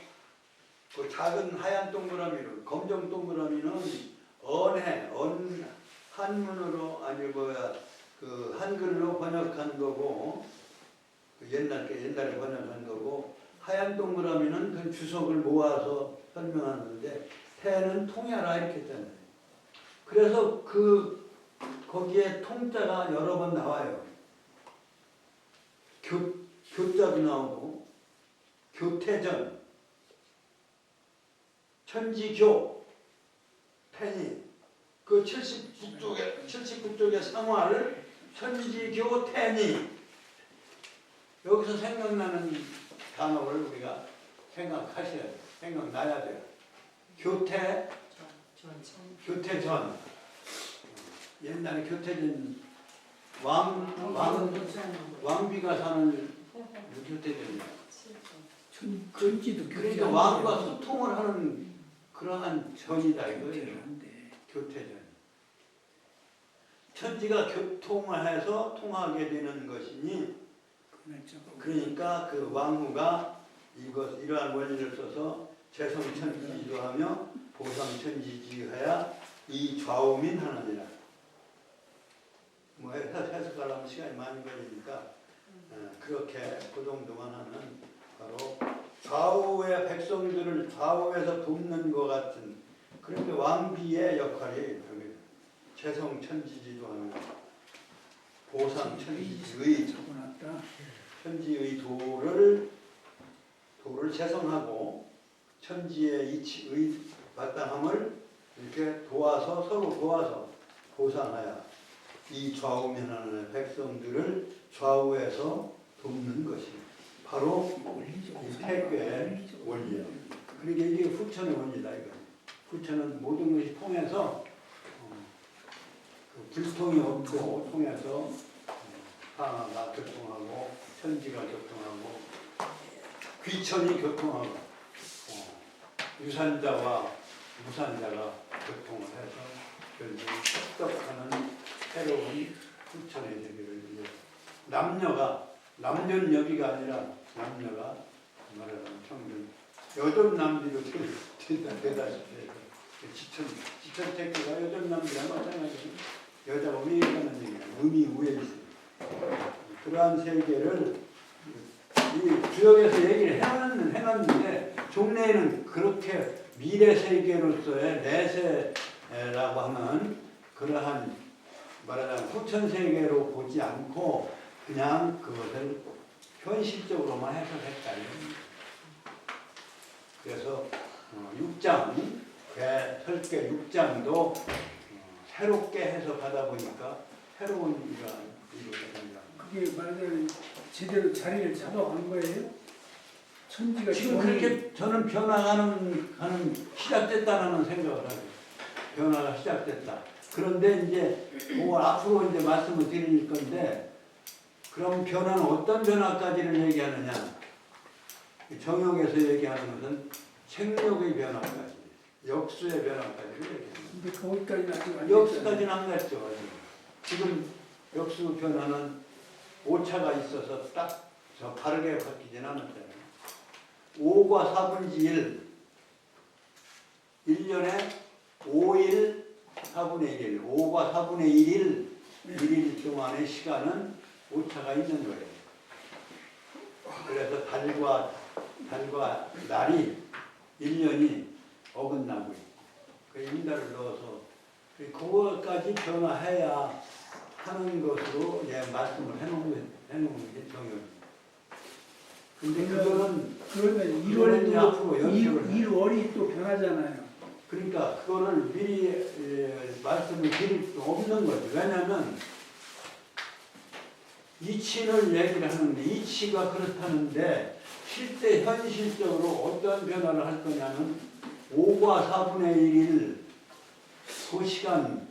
그 작은 하얀 동그라미로 검정 동그라미는 한문으로 그 한글로 번역한 거고 옛날에 번역한 거고 하얀 동그라미는 그 주석을 모아서 설명하는데 태는 통이하라 이렇게 했잖아요. 그래서 거기에 통자가 여러 번 나와요. 교자도 나오고 교태전 천지교 태니 그 79쪽의 상화를 천지교 태니 여기서 생각나는 단어를 우리가 생각하셔야 돼요. 생각나야 돼요. 교태전 옛날에 교태전 왕비가 사는 교태전이야. 천지도 그러니까 왕과 소통을 하는 그러한 전이다 이거예요. 한데 교태전. 천지가 교통을 해서 통하게 되는 것이니 그러니까 그 왕후가 이러한 원리를 써서 재성천지지하며 보상천지지하야 이 좌우민 하느니라. 뭐 해석하려면 시간이 많이 걸리니까 그렇게 그 정도만 하면 바로 좌우의 백성들을 좌우에서 돕는 것 같은 그러니까 왕비의 역할이 여기 재성천지지도하는 보상천지의 천지의 도를 재성하고 천지의 이치의 마땅함을 이렇게 도와서 서로 도와서 보상하여 이 좌우면하는 백성들을 좌우에서 돕는 것이 바로 이 태괴의 원리예요. 그러니까 이게 후천의 원리다 이거. 후천은 모든 것이 통해서 그 불통이 없고 통해서 하나가 교통하고 천지가 교통하고 귀천이 교통하고 유산자와 무산자가 교통을 해서 결국 축적하는 새로운 후천의 세계를 위해 남녀가 아니라 남녀가 말하자면 평균 여덟 남비로 되다시피 지천 태교가 여덟 남비랑 마찬가지로 여자가 위에 있다는 얘기야. 음이 위에 있어. 그러한 세계를 이 주역에서 얘기를 해놨는데 종래에는 그렇게 미래 세계로서의 내세라고 하는 그러한 말하자면 후천 세계로 보지 않고 그냥 그것을 현실적으로만 해석했다. 그래서 6장 설계 6장도 새롭게 해석하다 보니까 새로운 이루어져 된다. 그게 말하자면 제대로 자리를 잡아간 거예요? 천지가 지금 그렇게 저는 변화하는 시작됐다는 생각을 하고 변화가 시작됐다. 그런데 이제 그걸 앞으로 이제 말씀을 드릴 건데 그럼 변화는 어떤 변화까지를 얘기하느냐? 정역에서 얘기하는 것은 생력의 변화까지, 역수의 변화까지를 얘기합니다. 근데 거기까지는 아직 안 역수까지는 안 갔죠. 지금 역수 변화는 오차가 있어서 딱 저 바르게 바뀌진 않았잖아요. 5과 4분의 1, 1년에 5일 4분의 1, 5과 4분의 1일 동안의 시간은 오차가 있는 거예요. 그래서 달과 날이 1년이 어긋나고 있고 그 인달을 넣어서 그거까지 변화해야 하는 것으로 말씀을 해놓은 게 정형입니다. 근데 그거는 그러면 그거는 앞으로 1월이 또 변하잖아요. 그러니까 그거를 미리 말씀을 드릴 수 없는 거죠. 왜냐하면 이치를 얘기를 하는데 이치가 그렇다는데 실제 현실적으로 어떤 변화를 할 거냐면 5과 4분의 1일 그 시간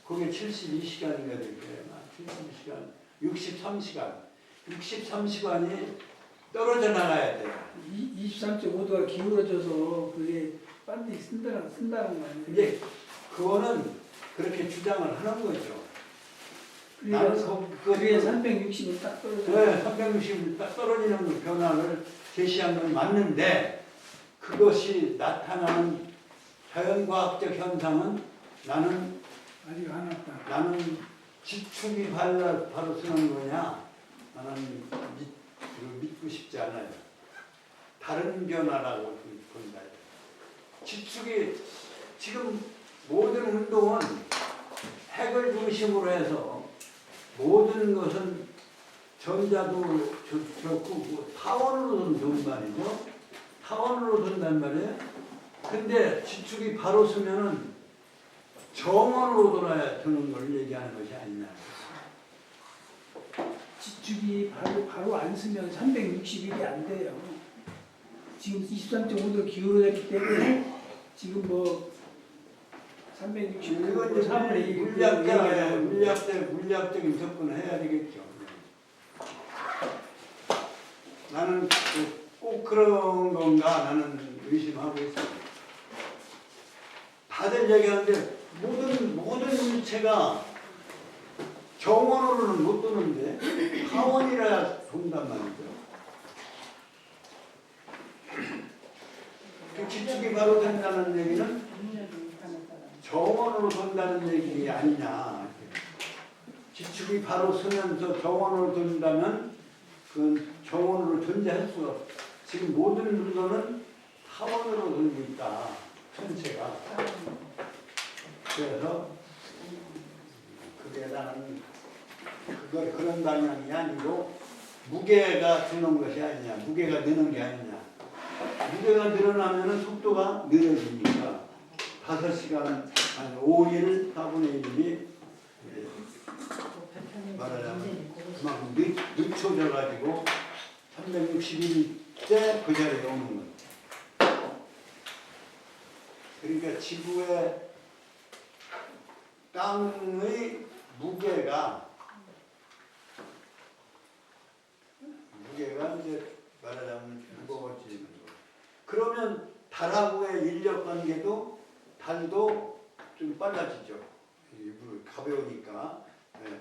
그게 72시간인가 될 거예요. 72시간 63시간이 떨어져 나가야 돼요. 23.5도가 기울어져서 그게 반드시 쓴다는 거 아니에요? 근데 그거는 그렇게 주장을 하는 거죠. 그래서 그게 360은 딱 떨어져요. 네, 360은 딱 떨어지는 그 변화를 제시한 건 맞는데 그것이 나타나는 자연과학적 현상은 나는 아직 안 왔다. 나는 지축이 바로 쓰는 거냐? 나는 믿고 싶지 않아요. 다른 변화라고 본다. 지축이 지금 모든 운동은 핵을 중심으로 해서 모든 것은 전자도 좋고 타원으로 좋은 거 아니죠? 타원으로 돈단 말이에요. 근데 지축이 바로 쓰면은 정원으로 돌아야 되는 걸 얘기하는 것이 아니냐. 지축이 바로 안 쓰면 360일이 안 돼요. 지금 23.5도 기울어졌기 때문에 지금 뭐 369 그건 이제 3분의 2 물리학적인 접근을 해야 되겠죠. 나는 꼭 그런 건가 나는 의심하고 있습니다. 다들 얘기하는데 모든 물체가 정원으로는 못 도는데 하원이라 돈단 말이죠. 그 기축이 바로 된다는 얘기는 정원으로 돈다는 얘기 아니냐. 기축이 바로 서면서 정원으로 돈다면 그 정원으로 존재할 수가 없어. 지금 모든 물건은 타원으로 돌고 있다. 전체가. 그래서 그게 나는 그런 방향이 아니고 무게가 주는 것이 아니냐. 무게가 느는 게 아니냐. 무게가 늘어나면 속도가 느려지니까 5시간 아니 5일 4분의 1이 말하자면 그만큼 늦춰져가지고 360일 그 자리에 오는 거예요. 그러니까 지구의 땅의 무게가 이제 말하자면 무거워지는 거. 그러면 달하고의 인력 관계도 달도 좀 빨라지죠. 가벼우니까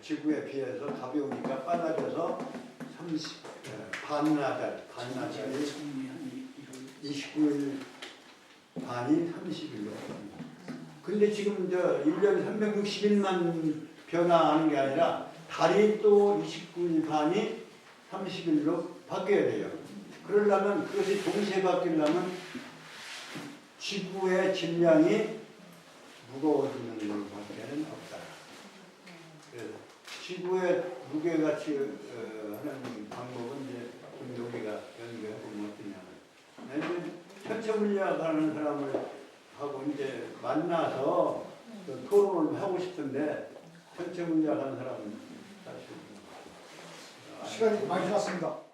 지구에 비해서 가벼우니까 빨라져서 반나절이 29일 반이 30일로. 근데 지금 1년에 360일만 변화하는 게 아니라 달이 또 29일 반이 30일로 바뀌어야 돼요. 그러려면 그것이 동시에 바뀌려면 지구의 질량이 무거워지는 것밖에는 없다. 그래서 지구의 무게같이 하는 방법은 이제 좀 여기가 연구해보면 어떠냐면 천체물리학 하는 사람을 하고 이제 만나서 토론을 하고 싶은데 천체물리학 하는 사람은 사실 시간이 많이 지났습니다.